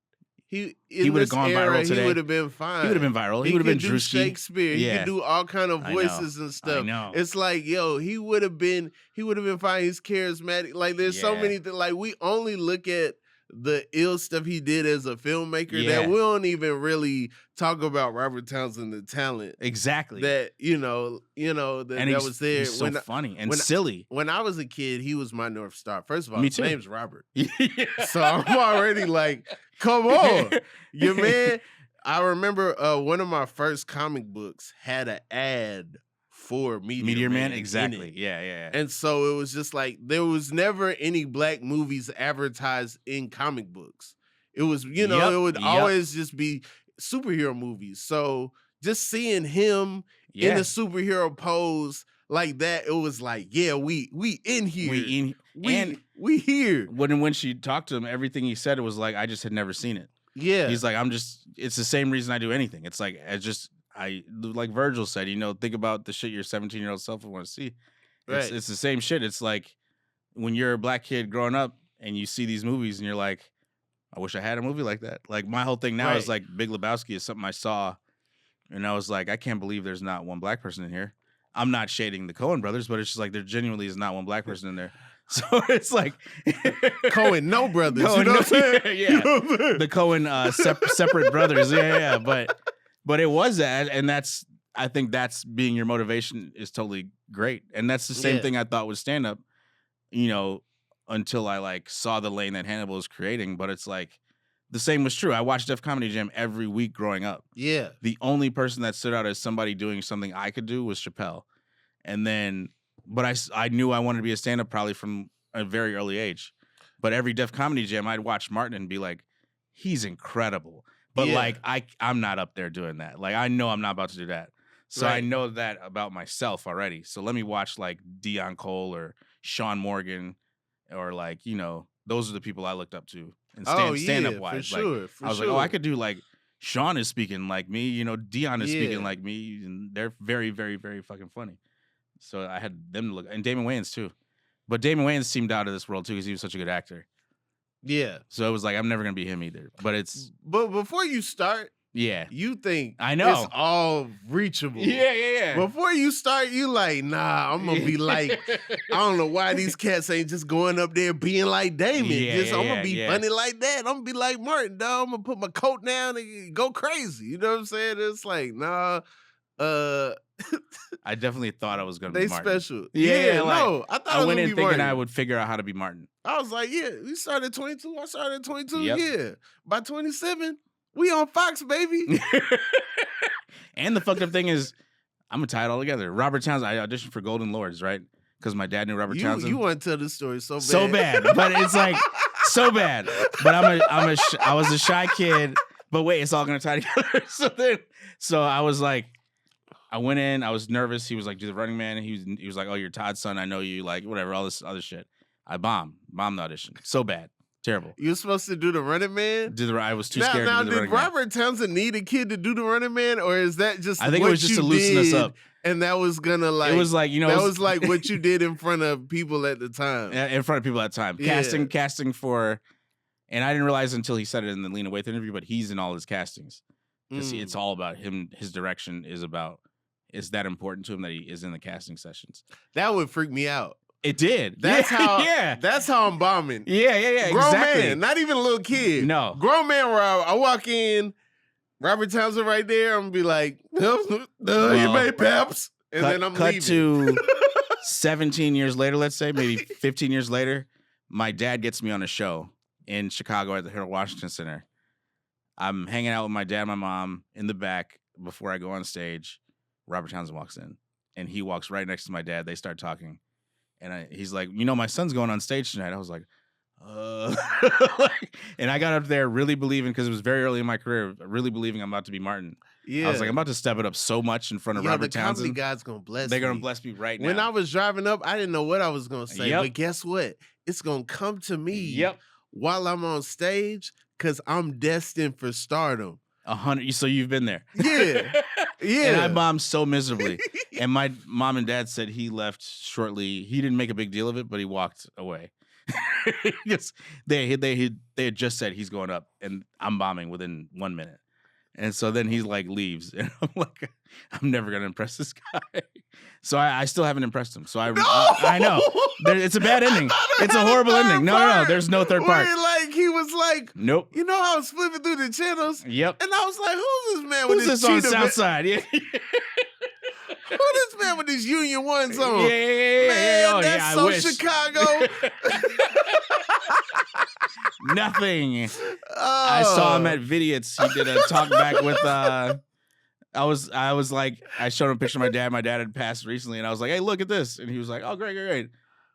S1: He
S2: would have gone viral today.
S1: He would have been fine.
S2: He would have been viral. He would have been
S1: Drewski. Shakespeare.
S2: Yeah.
S1: He could do all kind of voices and stuff.
S2: I know.
S1: It's like, he would have been fine. He's charismatic. Like, there's so many things. Like, we only look at the ill stuff he did as a filmmaker that we don't even really talk about Robert Townsend, the talent.
S2: Exactly.
S1: That, that was there.
S2: He's so funny and silly.
S1: When I was a kid, he was my North Star. First of all,
S2: Me
S1: his
S2: too.
S1: name's Robert. So I'm already like, come on. Your man, I remember one of my first comic books had an ad for Meteor Man.
S2: Exactly. Yeah.
S1: And so it was just like, there was never any black movies advertised in comic books. It was, it would always just be superhero movies. So just seeing him in a superhero pose like that, it was like, we in here. We here.
S2: When she talked to him, everything he said, it was like, I just had never seen it.
S1: Yeah.
S2: He's like, it's the same reason I do anything. It's like, like Virgil said, think about the shit your 17-year-old self would want to see.
S1: Right.
S2: It's the same shit. It's like when you're a black kid growing up and you see these movies and you're like, I wish I had a movie like that. Like, my whole thing now is like Big Lebowski is something I saw and I was like, I can't believe there's not one black person in here. I'm not shading the Coen brothers, but it's just like there genuinely is not one black person in there. So it's like
S1: Coen, no brothers. You know what I'm saying?
S2: Yeah. The Coen separate brothers. Yeah. But it was that, and I think that's being your motivation is totally great. And that's the same thing I thought with stand-up, until I like saw the lane that Hannibal was creating. But it's like the same was true. I watched Def Comedy Jam every week growing up.
S1: Yeah.
S2: The only person that stood out as somebody doing something I could do was Chappelle. And then, but I knew I wanted to be a stand-up probably from a very early age. But every Def Comedy Jam, I'd watch Martin and be like, he's incredible. But like, I'm not up there doing that. Like, I know I'm not about to do that. So I know that about myself already. So let me watch like Dion Cole or Sean Morgan or like, those are the people I looked up to and stand-up wise.
S1: For sure,
S2: I was like, I could do like, Sean is speaking like me, Dion is speaking like me, and they're very, very, very fucking funny. So I had them to look, and Damon Wayans too. But Damon Wayans seemed out of this world too because he was such a good actor.
S1: Yeah.
S2: So it was like, I'm never going to be him either.
S1: But before you start, you think
S2: I know
S1: it's all reachable.
S2: Yeah.
S1: Before you start, you like, nah, I'm going to be like, I don't know why these cats ain't just going up there being like Damon. I'm going to be funny like that. I'm going to be like Martin, dog. I'm going to put my coat down and go crazy. You know what I'm saying? It's like, nah.
S2: I definitely thought I was going to be Martin.
S1: They special.
S2: Yeah,
S1: no. I thought I
S2: went in thinking
S1: Martin.
S2: I would figure out how to be Martin.
S1: I was like, we started at 22. I started at 22. Yep. Yeah. By 27, we on Fox, baby.
S2: And the fucked up thing is, I'm going to tie it all together. Robert Townsend, I auditioned for Golden Lords, right? Because my dad knew Robert Townsend.
S1: You want to tell this story so bad.
S2: So bad. But it's like, so bad. But I was a shy kid. But wait, it's all going to tie together. So I was like, I went in, I was nervous. He was like, do the Running Man. And he was like, oh, you're Todd's son. I know you, like, whatever, all this other shit. I bombed the audition. So bad. Terrible.
S1: You were supposed to do the Running Man?
S2: I was too scared to do the Running Man.
S1: Now, did Robert Townsend need a kid to do the Running Man? Or is that just
S2: I think it was just to loosen us up.
S1: And that was gonna like...
S2: It was like,
S1: that was like what you did in front of people at the time.
S2: In front of people at the time. Casting for... And I didn't realize until he said it in the Lena Waithe interview, but he's in all his castings. Because it's all about him. His direction is that important to him that he is in the casting sessions.
S1: That would freak me out.
S2: It did.
S1: That's how I'm bombing.
S2: Yeah.
S1: Grown
S2: exactly.
S1: man, not even a little kid.
S2: No.
S1: Grown man where I walk in, Robert Townsend right there, I'm gonna be like, you made peps. And then I'm
S2: cut
S1: leaving.
S2: To 17 years later, let's say, maybe 15 years later, my dad gets me on a show in Chicago at the Harold Washington Center. I'm hanging out with my dad and my mom in the back before I go on stage. Robert Townsend walks in, and he walks right next to my dad. They start talking, and he's like, my son's going on stage tonight. I was like, and I got up there really believing, because it was very early in my career, really believing I'm about to be Martin. Yeah. I was like, I'm about to step it up so much in front of Robert Townsend.
S1: The comedy God's going to bless me.
S2: They're going to bless me right now.
S1: When I was driving up, I didn't know what I was going to say. But guess what? It's going to come to me while I'm on stage, because I'm destined for stardom.
S2: 100. So you've been there.
S1: Yeah. Yeah.
S2: And I bombed so miserably. And my mom and dad said he left shortly. He didn't make a big deal of it, but he walked away. Yes, they had just said he's going up, and I'm bombing within 1 minute. And so then he leaves, and I'm like, I'm never gonna impress this guy. So I still haven't impressed him. So I know it's a bad ending. It's a horrible ending. No, there's no third part.
S1: He was like,
S2: nope.
S1: I was flipping through the channels.
S2: Yep.
S1: And I was like, who's this man
S2: with
S1: this
S2: on Southside? Yeah.
S1: Who this man with his Union Ones on?
S2: Yeah.
S1: Man, that's so Chicago.
S2: Nothing. I saw him at Vidiot's. He did a talk back with I was like, I showed him a picture of my dad. My dad had passed recently, and I was like, hey, look at this. And he was like, oh, great.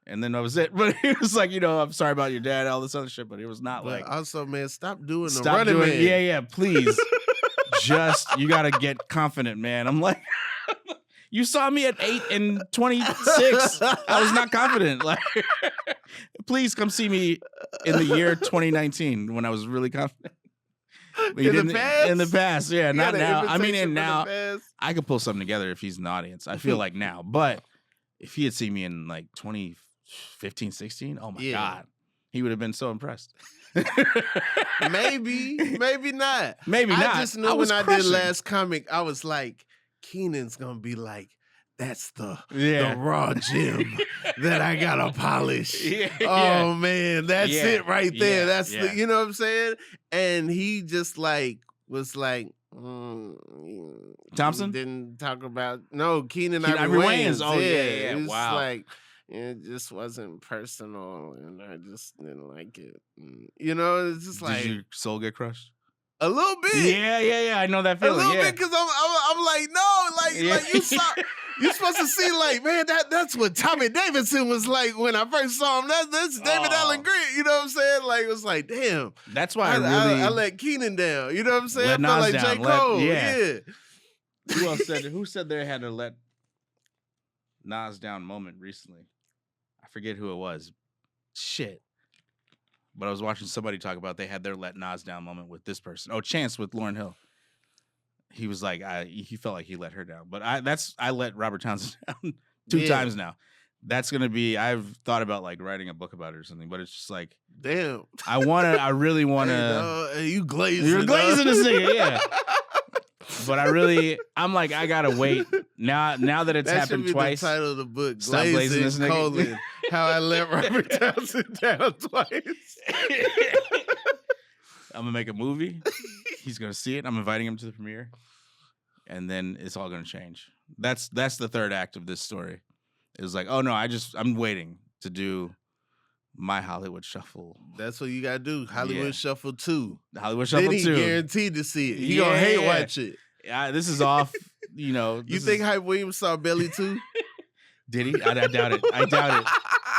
S2: And then that was it. But he was like, I'm sorry about your dad, all this other shit. But it was not like.
S1: Also, man, stop doing the running man.
S2: Yeah, please. Just, you got to get confident, man. I'm like, you saw me at 8 and 26. I was not confident. Like, please come see me in the year 2019 when I was really confident.
S1: In the past?
S2: Yeah, not now. I mean, now I could pull something together if he's in the audience. I feel like now. But if he had seen me in 2015, 16, oh my God, he would have been so impressed.
S1: Maybe not.
S2: Maybe not.
S1: I just knew when I did Last Comic, I was like, Keenan's gonna be like, that's the raw gem that I gotta polish. Oh man, that's it right there. That's the, you know what I'm saying? And he just was like,
S2: Thompson
S1: didn't talk about Keenan
S2: Ivory Wayans. Oh yeah.
S1: It was
S2: wow.
S1: It just wasn't personal, and I just didn't like it. It's just
S2: Did your soul get crushed?
S1: A little bit.
S2: Yeah. I know that feeling.
S1: A little bit, because I'm like, no, you saw. You're supposed to see, man, that's what Tommy Davidson was like when I first saw him. That's David Allen Greer. You know what I'm saying? It was like, damn.
S2: That's why
S1: I let Keenan down. You know what I'm saying?
S2: Let
S1: I felt
S2: Nas
S1: like
S2: down.
S1: J. Cole. Yeah.
S2: Who said they had a let Nas down moment recently? I forget who it was. Shit. But I was watching somebody talk about they had their let Nas down moment with this person. Oh, Chance with Lauryn Hill. He was like, he felt like he let her down. But I let Robert Townsend down 2 times now. That's gonna be. I've thought about writing a book about it or something. But it's just like,
S1: damn.
S2: I really wanna.
S1: You glazing.
S2: You're glazing this nigga, yeah. But I'm like, I gotta wait. Now that it's happened twice.
S1: The title of the book.
S2: Stop glazing this nigga.
S1: How I let Robert Townsend down twice.
S2: I'm gonna make a movie. He's gonna see it. I'm inviting him to the premiere, and then it's all gonna change. That's the third act of this story. It was like, oh no, I'm waiting to do my Hollywood Shuffle.
S1: That's what you gotta do. Hollywood Shuffle 2.
S2: The Hollywood Shuffle 2.
S1: Then he guaranteed to see it. He gonna hate watch it.
S2: This is off. You
S1: think Hype Williams saw Belly 2?
S2: Did he? I doubt it.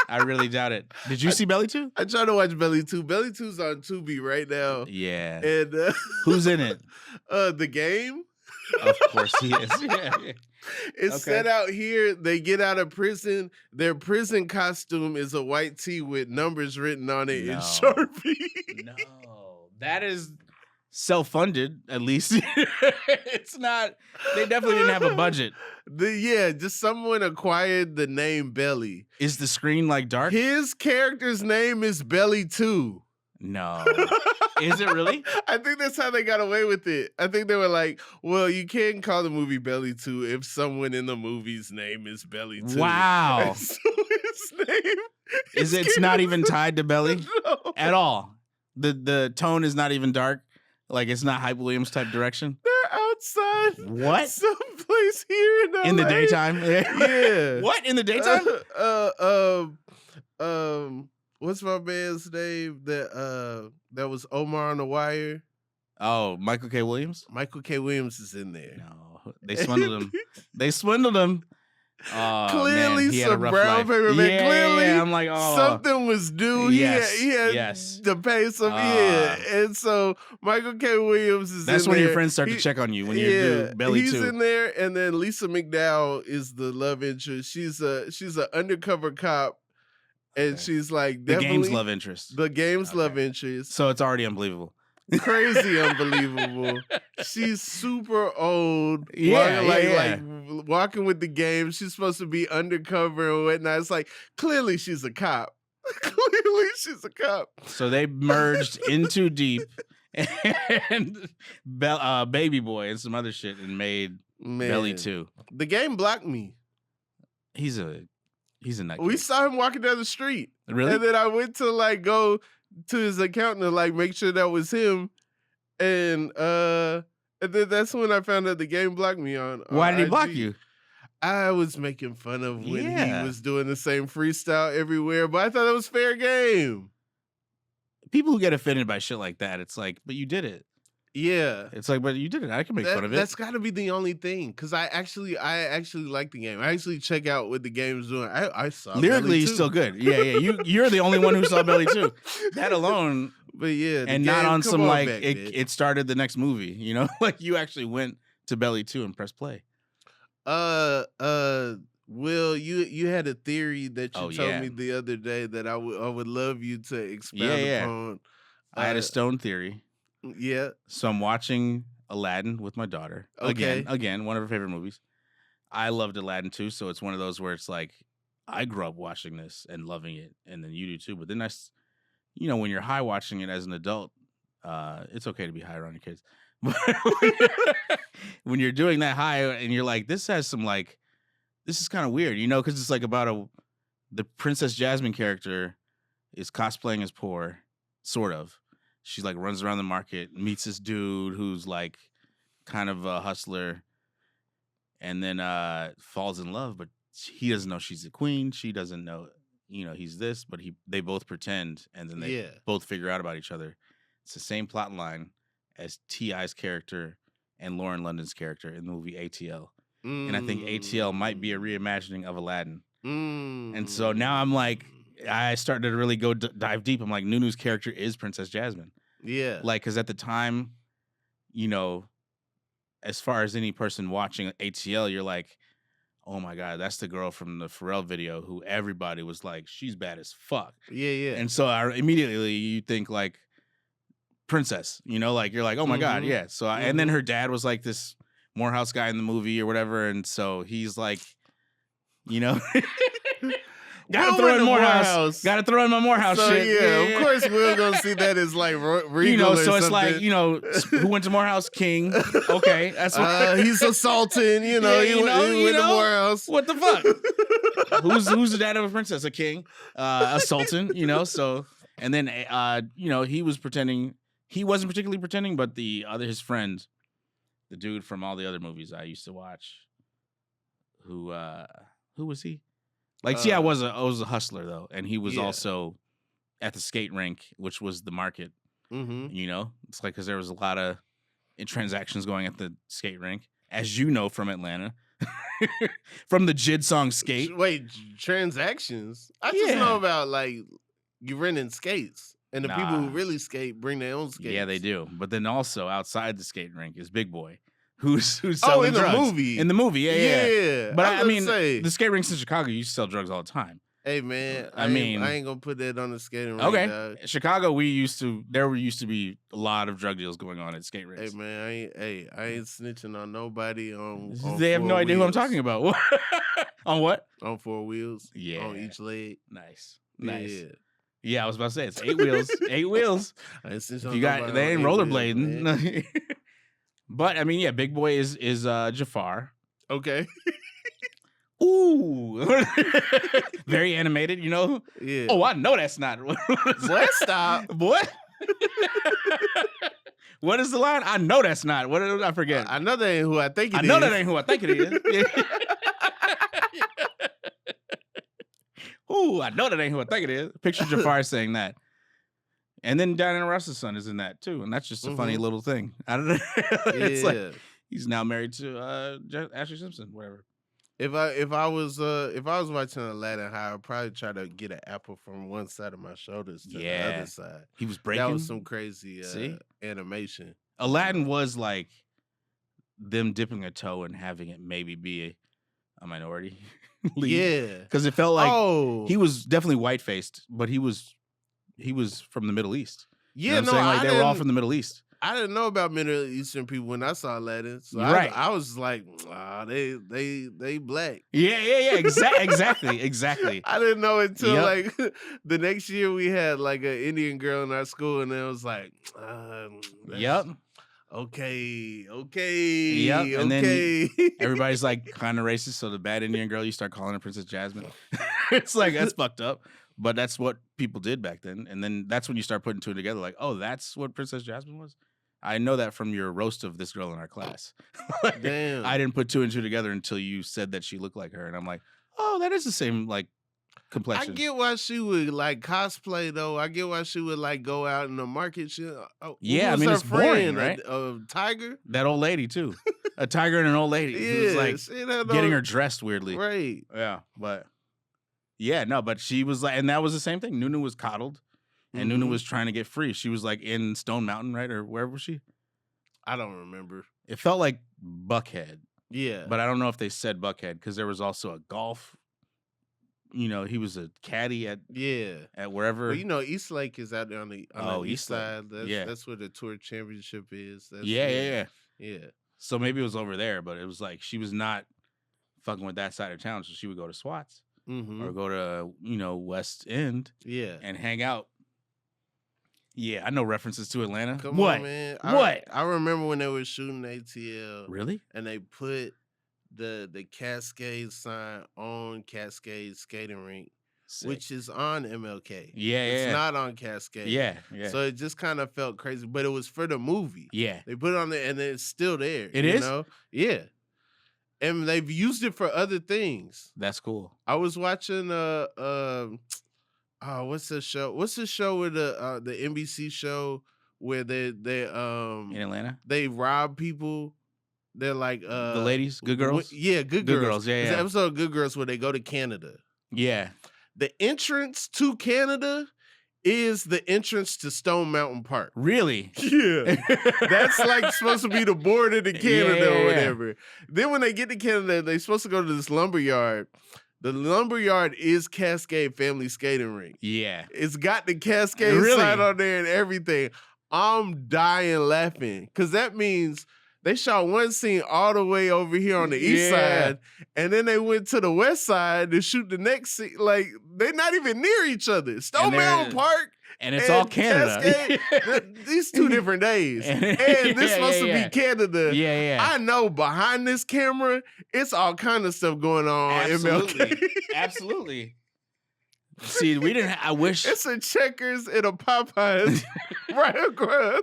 S2: I really doubt it. Did you see Belly 2?
S1: I tried to watch Belly 2. Belly 2's on Tubi right now.
S2: Yeah.
S1: And
S2: who's in it?
S1: The Game.
S2: Of course he is. Yeah.
S1: It's set out here. They get out of prison. Their prison costume is a white tee with numbers written on it in Sharpie.
S2: No. That is self-funded, at least. It's not. They definitely didn't have a budget.
S1: Just someone acquired the name Belly.
S2: Is the screen dark?
S1: His character's name is Belly 2.
S2: No. Is it really?
S1: I think that's how they got away with it. I think they were like, well, you can't call the movie Belly 2 if someone in the movie's name is Belly 2.
S2: Wow.
S1: So his name
S2: it's not even tied to Belly
S1: no.
S2: at all. The tone is not even dark. Like it's not Hype Williams type direction.
S1: They're outside.
S2: What?
S1: Someplace here in LA.
S2: In the daytime?
S1: Yeah.
S2: What? In the daytime?
S1: What's my man's name that was Omar on the Wire?
S2: Oh, Michael K. Williams?
S1: Michael K. Williams is in there.
S2: No, they swindled him. They swindled him. Oh,
S1: clearly,
S2: man, he had
S1: some
S2: a rough
S1: brown
S2: life.
S1: paper man.
S2: Yeah,
S1: Clearly,
S2: yeah, I'm like, oh.
S1: something was due.
S2: Yes,
S1: he had
S2: yes.
S1: to pay some. And so Michael K. Williams is.
S2: That's
S1: in
S2: when
S1: there.
S2: your friends start to check on you when you do Belly
S1: He's
S2: 2.
S1: in there, and then Lisa McDowell is the love interest. She's an undercover cop, and she's like
S2: the game's love interest.
S1: The game's love interest.
S2: So it's already unbelievable.
S1: Crazy unbelievable. She's super old. Walking with the game. She's supposed to be undercover and whatnot. It's like clearly she's a cop. Clearly she's a cop.
S2: So they merged In Too Deep and Baby Boy and some other shit and made Belly 2.
S1: The game blocked me.
S2: He's a nut.
S1: We saw him walking down the street.
S2: Really?
S1: And then I went to go to his account to make sure that was him. And then that's when I found out the game blocked me on.
S2: Why did he block you?
S1: I was making fun of when he was doing the same freestyle everywhere, but I thought it was fair game.
S2: People who get offended by shit like that, it's like, but you did it.
S1: Yeah.
S2: It's like, but you did it. I can make fun of it.
S1: That's got to be the only thing, because I actually like the game. I actually check out what the game's doing. I saw
S2: lyrically, he's still good. Yeah. You're the only one who saw Belly 2. That alone.
S1: But yeah,
S2: and not on some it started the next movie. You know, like you actually went to Belly 2 and pressed play.
S1: Will, you had a theory that you told me the other day that I would love you to expound upon.
S2: I had a stone theory.
S1: Yeah.
S2: So I'm watching Aladdin with my daughter.
S1: Okay.
S2: Again, one of her favorite movies. I loved Aladdin too, so it's one of those where it's like, I grew up watching this and loving it, and then you do too. But then when you're high watching it as an adult, it's okay to be high around your kids. But when you're doing that high and you're like, this has some this is kind of weird, because it's like about the Princess Jasmine character is cosplaying as poor, sort of. She runs around the market, meets this dude who's kind of a hustler, and then falls in love, but he doesn't know she's the queen. She doesn't know, he's this, but they both pretend, and then they both figure out about each other. It's the same plot line as T.I.'s character and Lauren London's character in the movie ATL. And I think ATL might be a reimagining of Aladdin. And so now I'm I started to really go dive deep. I'm like, Nunu's character is Princess Jasmine.
S1: Yeah.
S2: Because at the time, as far as any person watching ATL, you're like, oh my God, that's the girl from the Pharrell video who everybody was like, she's bad as fuck.
S1: Yeah.
S2: And so immediately you think princess, you're like, oh my God, yeah. So and then her dad was this Morehouse guy in the movie or whatever, and so he's gotta throw in Morehouse. Gotta throw in my Morehouse shit.
S1: Yeah, of course we're gonna see that as regal
S2: so it's
S1: something.
S2: Who went to Morehouse? King. Okay, that's
S1: he's a sultan. He went to Morehouse.
S2: What the fuck? Who's the dad of a princess? A king, a sultan. So and then he was pretending. He wasn't particularly pretending, but his friend, the dude from all the other movies I used to watch, who was he? I was a hustler though, and he was also at the skate rink, which was the market. It's because there was a lot of transactions going at the skate rink, as you know from Atlanta, from the Jid song Skate.
S1: Wait, transactions? I just know about you renting skates, and the people who really skate bring their own skates.
S2: Yeah, they do. But then also outside the skate rink is Big Boy. Who's selling
S1: in
S2: drugs.
S1: The movie?
S2: In the movie, yeah. But I mean, the skate rinks in Chicago used to sell drugs all the time.
S1: Hey man, I ain't gonna put that on the skating rink.
S2: Okay,
S1: dog.
S2: Chicago, there used to be a lot of drug deals going on at skate rinks.
S1: Hey man, I ain't snitching on nobody on
S2: they have no idea who I'm talking about. On what?
S1: On 4 wheels.
S2: Yeah,
S1: on each leg.
S2: Nice.
S1: Yeah.
S2: Yeah, I was about to say it's 8 wheels. 8 wheels. If you got they ain't rollerblading. But I mean, yeah, Big Boy is Jafar.
S1: Okay.
S2: Ooh. Very animated, you know?
S1: Yeah.
S2: Oh, I know that's not.
S1: Boy, stop.
S2: Boy. What is the line? I know that's not. What did I forget?
S1: I know that ain't who I think it is.
S2: I know that ain't who I think it is. Ooh, I know that ain't who I think it is. Picture Jafar saying that. And then Diana Ross's son is in that too. And that's just a funny little thing. I don't know. It's like he's now married to Ashley Simpson, whatever.
S1: If I was watching Aladdin, I would probably try to get an apple from one side of my shoulders to the other side.
S2: He was breaking.
S1: That was some crazy animation.
S2: Aladdin was like them dipping a toe and having it maybe be a minority lead.
S1: Yeah.
S2: Because it felt like he was definitely white faced, but he was from the Middle East.
S1: Yeah,
S2: you know what I'm saying? Like they were all from the Middle East.
S1: I didn't know about Middle Eastern people when I saw Aladdin. So I was like, they black.
S2: Yeah. Exactly.
S1: I didn't know until like the next year we had like an Indian girl in our school, and it was like, okay.
S2: Yep. And then everybody's like kind of racist. So the bad Indian girl, you start calling her Princess Jasmine. It's like, that's fucked up. But that's what people did back then. And then that's when you start putting two together. Like, oh, that's what Princess Jasmine was? I know that from your roast of this girl in our class.
S1: Damn.
S2: I didn't put two and two together until you said that she looked like her. And I'm like, oh, that is the same, like, complexion.
S1: I get why she would like cosplay though. I get why she would like go out in the market.
S2: Yeah, I mean, it's boring, right?
S1: A tiger?
S2: That old lady, too. A tiger and an old lady. Who was like getting her dressed weirdly.
S1: Right.
S2: Yeah, but... Yeah, no, but she was like, and that was the same thing. Nunu was coddled, and Nunu was trying to get free. She was like in Stone Mountain, right? Or where was she?
S1: I don't remember.
S2: It felt like Buckhead.
S1: Yeah.
S2: But I don't know if they said Buckhead because there was also a golf. You know, he was a caddy at wherever.
S1: Well, you know, East Lake is out there on the east side. That's where the tour championship is.
S2: Yeah.
S1: Yeah.
S2: So maybe it was over there, but it was like she was not fucking with that side of town, so she would go to Swats. Or go to, West End and hang out. Yeah, I know references to Atlanta.
S1: Come on, man. I remember when they were shooting ATL.
S2: Really?
S1: And they put the Cascade sign on Cascade Skating Rink, which is on MLK.
S2: Yeah,
S1: It's not on Cascade.
S2: Yeah.
S1: So it just kind of felt crazy, but it was for the movie.
S2: Yeah.
S1: They put it on there, and it's still there.
S2: It is?
S1: Yeah. And they've used it for other things.
S2: That's cool.
S1: I was watching what's the show? What's the show with the NBC show where they
S2: in Atlanta?
S1: They rob people. They're like
S2: the ladies, Good Girls?
S1: Yeah, Good Girls.
S2: Yeah.
S1: It's an episode of Good Girls where they go to Canada.
S2: Yeah.
S1: The entrance to Canada is the entrance to Stone Mountain Park.
S2: Really?
S1: Yeah. That's like supposed to be the border to Canada or whatever. Then when they get to Canada, they're supposed to go to this lumberyard. The lumberyard is Cascade Family Skating Rink.
S2: Yeah.
S1: It's got the Cascade sign on there and everything. I'm dying laughing because that means they shot one scene all the way over here on the east side, and then they went to the west side to shoot the next scene. Like, they're not even near each other. Stone Mountain Park.
S2: And it's all Canada.
S1: Cascade, these 2 different days. And this supposed to be Canada.
S2: Yeah.
S1: I know behind this camera, it's all kind of stuff going on.
S2: Absolutely.
S1: MLK.
S2: Absolutely. See, we didn't. I wish.
S1: It's a Checkers and a Popeyes right across.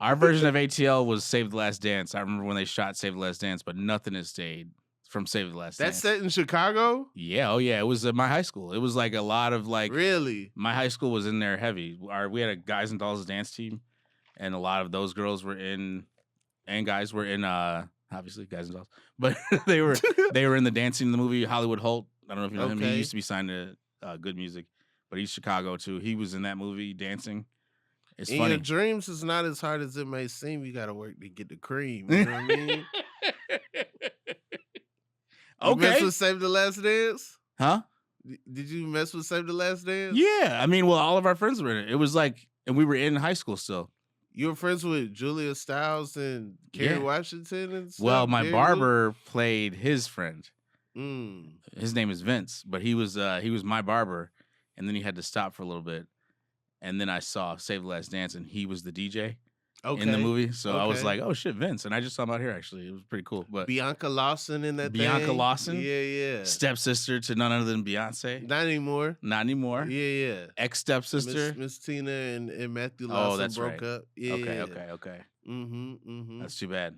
S2: Our version of ATL was Save the Last Dance. I remember when they shot Save the Last Dance, but nothing has stayed from Save the Last Dance.
S1: That's set in Chicago?
S2: Yeah. Oh, yeah. It was at my high school. It was like a lot of like...
S1: Really?
S2: My high school was in there heavy. We had a Guys and Dolls dance team, and a lot of those girls were in... And guys were in, obviously, Guys and Dolls. But they were in the dancing in the movie Hollywood Holt. I don't know if you know him. He used to be signed to Good Music. But he's Chicago, too. He was in that movie dancing. It's funny.
S1: Your dreams is not as hard as it may seem. You got to work to get the cream. You know what I mean?
S2: Okay.
S1: You mess with Save the Last Dance?
S2: Huh?
S1: Did you mess with Save the Last Dance?
S2: Yeah. I mean, well, all of our friends were in it. It was like, and we were in high school still.
S1: You were friends with Julia Stiles and Kerry Washington and stuff?
S2: Well, my barber played his friend.
S1: Mm.
S2: His name is Vince, but he was my barber, and then he had to stop for a little bit. and then I saw Save the Last Dance, and he was the DJ in the movie. So I was like, oh shit, Vince. And I just saw him out here actually. It was pretty cool. But
S1: Bianca Lawson in that
S2: Bianca
S1: thing.
S2: Lawson?
S1: Yeah.
S2: Stepsister to none other than Beyonce.
S1: Not anymore.
S2: Yeah. Ex-stepsister.
S1: Miss Tina and Matthew Lawson broke up. Yeah.
S2: Okay.
S1: Mm-hmm.
S2: That's too bad.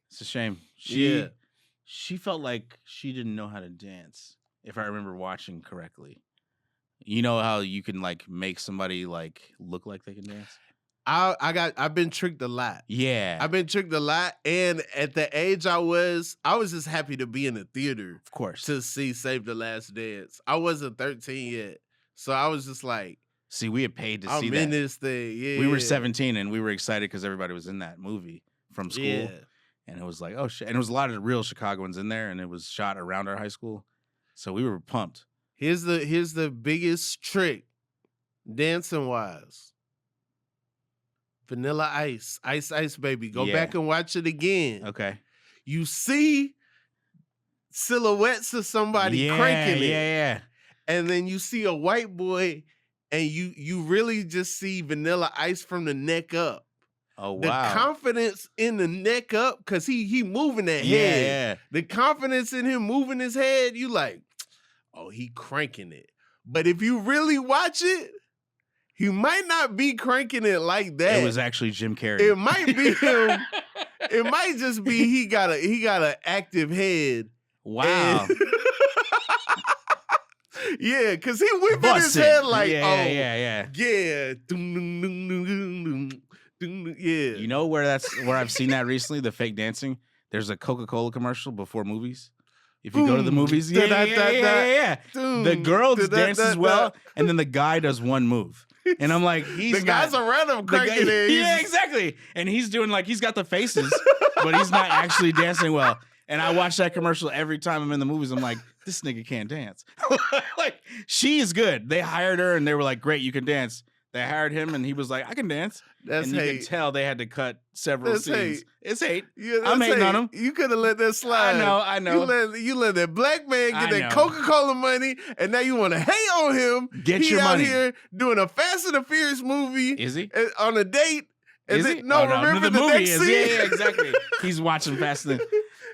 S2: It's a shame. She felt like she didn't know how to dance, if I remember watching correctly. You know how you can like make somebody like look like they can dance?
S1: I've been tricked a lot.
S2: Yeah.
S1: I've been tricked a lot. And at the age I was just happy to be in the theater.
S2: Of course.
S1: To see Save the Last Dance. I wasn't 13 yet. So I was just like,
S2: see, we had paid to see that.
S1: I'm in this thing. Yeah.
S2: We were 17 and we were excited because everybody was in that movie from school.
S1: Yeah.
S2: And it was like, oh shit. And it was a lot of real Chicagoans in there, and it was shot around our high school. So we were pumped.
S1: Here's the biggest trick, dancing wise. Vanilla Ice, Ice Baby. Go back and watch it again.
S2: Okay.
S1: You see silhouettes of somebody cranking it.
S2: Yeah.
S1: And then you see a white boy, and you really just see Vanilla Ice from the neck up.
S2: Oh, wow.
S1: The confidence in the neck up, because he moving that head.
S2: Yeah.
S1: The confidence in him moving his head, you like, oh, he cranking it. But if you really watch it, he might not be cranking it like that.
S2: It was actually Jim Carrey.
S1: It might be him. It might just be he got an active head.
S2: Wow.
S1: Yeah, because he whipping his head like,
S2: yeah.
S1: Yeah.
S2: You know where I've seen that recently, the fake dancing? There's a Coca-Cola commercial before movies. If you go to the movies, yeah. The girl dances well, and then the guy does one move. And I'm like,
S1: the guys around him cranking it.
S2: Yeah, exactly. And he's doing like, he's got the faces, but he's not actually dancing well. And I watch that commercial every time I'm in the movies. I'm like, this nigga can't dance. Like, she is good. They hired her and they were like, great, you can dance. They hired him and he was like, I can dance.
S1: That's
S2: and you
S1: hate.
S2: can tell they had to cut several scenes.
S1: Hate.
S2: It's hate.
S1: Yeah,
S2: I'm hating on him.
S1: You could have let that slide.
S2: I know.
S1: You let that black man get that Coca-Cola money, and now you want to hate on him.
S2: Get your money.
S1: He out here doing a Fast and the Furious movie.
S2: Is he?
S1: On a date.
S2: Is he?
S1: No, remember the
S2: movie
S1: next
S2: is.
S1: scene?
S2: Yeah, exactly. He's watching Fast and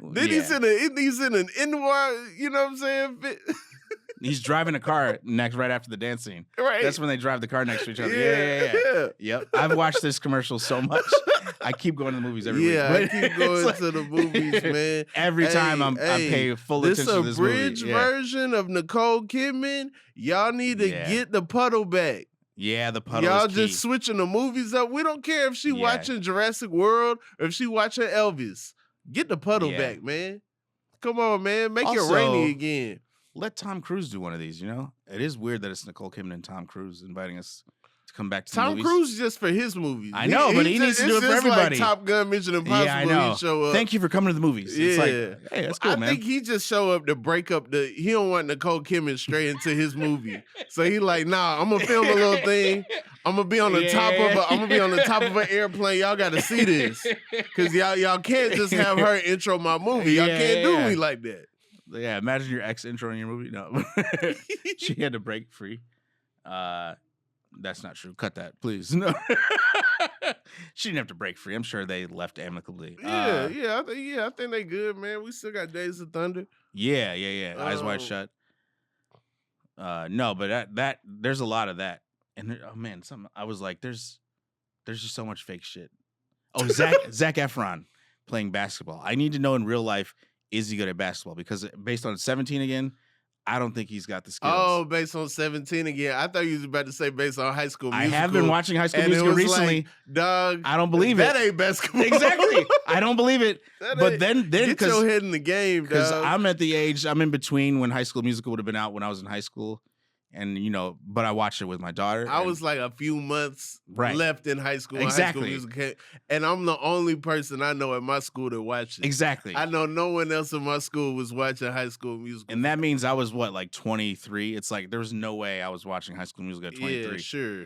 S1: Then he's in an N-noir, you know what I'm saying?
S2: He's driving a car right after the dance scene.
S1: Right.
S2: That's when they drive the car next to each other. Yeah. Yep. I've watched this commercial so much. I keep going to the movies every week.
S1: Yeah, I keep going to the movies, man.
S2: Every time I pay full attention to this movie.
S1: This abridged version of Nicole Kidman. Y'all need to get the puddle back.
S2: Yeah, the puddle
S1: Y'all
S2: is
S1: just
S2: key.
S1: switching the movies up. We don't care if she watching Jurassic World or if she watching Elvis. Get the puddle back, man. Come on, man. Make it rainy again.
S2: Let Tom Cruise do one of these, you know? It is weird that it's Nicole Kidman and Tom Cruise inviting us to come back to the movies.
S1: Tom Cruise just for his movies.
S2: I know, but he needs to do it for everybody.
S1: Like Top Gun, Mission Impossible.
S2: Yeah, I know.
S1: He show up.
S2: Thank you for coming to the movies.
S1: Yeah.
S2: It's like, hey, that's cool, man.
S1: I think he just show up to break up he don't want Nicole Kidman straight into his movie. So he like, nah, I'm gonna film a little thing. I'm gonna be on the top of an airplane. Y'all gotta see this. Cause y'all can't just have her intro my movie. Y'all can't do me like that.
S2: Yeah, imagine your ex intro in your movie. No. She had to break free. That's not true. Cut that, please. No. She didn't have to break free. I'm sure they left amicably.
S1: I think they good, man. We still got Days of Thunder.
S2: Yeah. Eyes Wide Shut. No, but that there's a lot of that. And I was like, there's just so much fake shit. Oh, Zac Efron playing basketball. I need to know in real life, is he good at basketball? Because based on 17 again, I don't think he's got the skills.
S1: Oh, based on 17 again. I thought you was about to say based on High School Musical.
S2: I have been watching High School Musical recently.
S1: Like, dog,
S2: I don't believe
S1: that ain't basketball.
S2: Exactly. I don't believe it. But then
S1: get your head in the game, dog.
S2: Because I'm at the age, I'm in between when High School Musical would have been out when I was in high school. And, but I watched it with my daughter.
S1: I was like a few months left in high school.
S2: Exactly.
S1: High School Musical, and I'm the only person I know at my school that watched it.
S2: Exactly.
S1: I know no one else in my school was watching High School Musical.
S2: And that means I was, like 23? It's like, there was no way I was watching High School Musical at 23.
S1: Yeah, sure.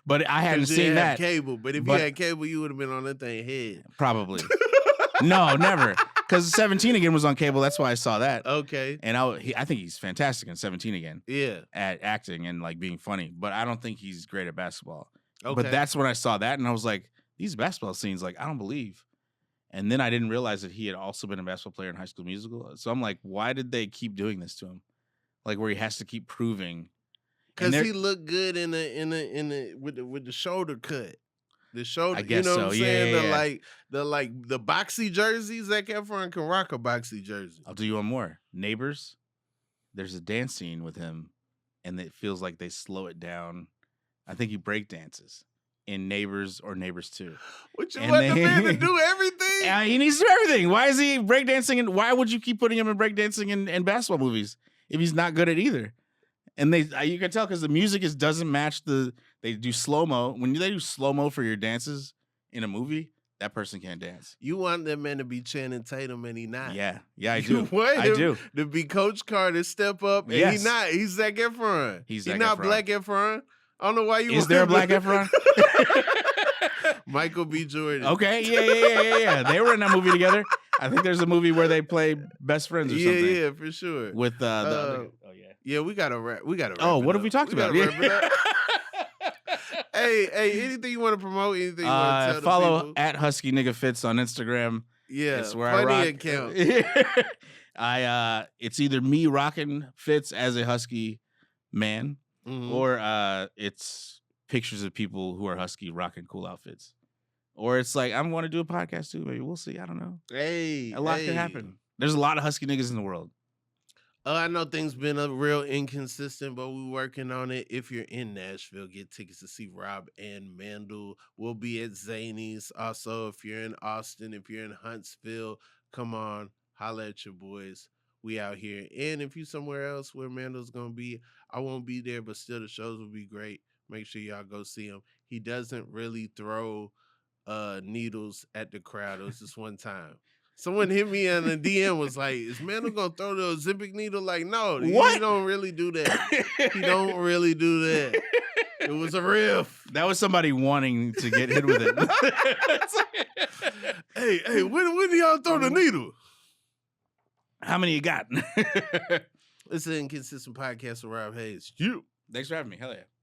S2: But I hadn't seen that.
S1: Cable. But if you had cable, you would have been on that thing head.
S2: Probably. No, never. because 17 Again was on cable. That's why I saw that.
S1: Okay.
S2: And I think he's fantastic in 17 Again.
S1: Yeah.
S2: At acting and like being funny, but I don't think he's great at basketball.
S1: Okay.
S2: But that's when I saw that, and I was like, these basketball scenes, like, I don't believe. And then I didn't realize that he had also been a basketball player in High School Musical. So I'm like, why did they keep doing this to him? Like, where he has to keep proving.
S1: Because he looked good in the with the shoulder cut. The shoulder,
S2: I guess
S1: you know what I'm saying?
S2: Yeah.
S1: The boxy jerseys. Zac Efron can rock a boxy jersey.
S2: I'll do you one more. Neighbors. There's a dance scene with him, and it feels like they slow it down. I think he break dances in Neighbors or Neighbors 2.
S1: What you want the man to do everything?
S2: Yeah, he needs to do everything. Why is he breakdancing? And why would you keep putting him in breakdancing in basketball movies if he's not good at either? And you can tell because the music doesn't match they do slow-mo. When they do slow-mo for your dances in a movie, that person can't dance.
S1: You want that man to be Channing Tatum and he not.
S2: Yeah, I do.
S1: I do. To be Coach Carter, step up, and he not. He's Zac Efron.
S2: He's
S1: not
S2: Efron.
S1: Black Efron. I don't know why you.
S2: Is there a Black Efron?
S1: Michael B. Jordan.
S2: Okay, yeah. They were in that movie together. I think there's a movie where they play best friends or something.
S1: Yeah, for sure.
S2: With the other. Oh yeah.
S1: Yeah, we gotta wrap.
S2: Oh, what have we talked about?
S1: Hey, anything you want to promote? Anything you want to tell
S2: follow
S1: the people?
S2: at Husky Nigga Fits on Instagram.
S1: Yeah,
S2: it's where
S1: funny
S2: I rock.
S1: account.
S2: It's either me rocking Fits as a Husky man, or it's pictures of people who are Husky rocking cool outfits, or it's like I want to do a podcast too. Maybe we'll see. I don't know.
S1: Hey,
S2: a lot could happen. There's a lot of Husky niggas in the world.
S1: I know things been a real inconsistent, but we're working on it. If you're in Nashville, get tickets to see Rob and Mandel. We'll be at Zany's. Also, if you're in Austin, if you're in Huntsville, come on, holla at your boys. We out here. And if you somewhere else where Mandel's going to be, I won't be there, but still the shows will be great. Make sure y'all go see him. He doesn't really throw needles at the crowd. It was just one time. Someone hit me in the DM was like, is Mandel gonna throw the Ozempic needle? Like, no, he don't really do that. He don't really do that. It was a riff.
S2: That was somebody wanting to get hit with it.
S1: Hey, when do y'all throw the needle?
S2: How many you got?
S1: It's an Inconsistent Podcast with Rob Haze.
S2: Thanks for having me. Hell yeah.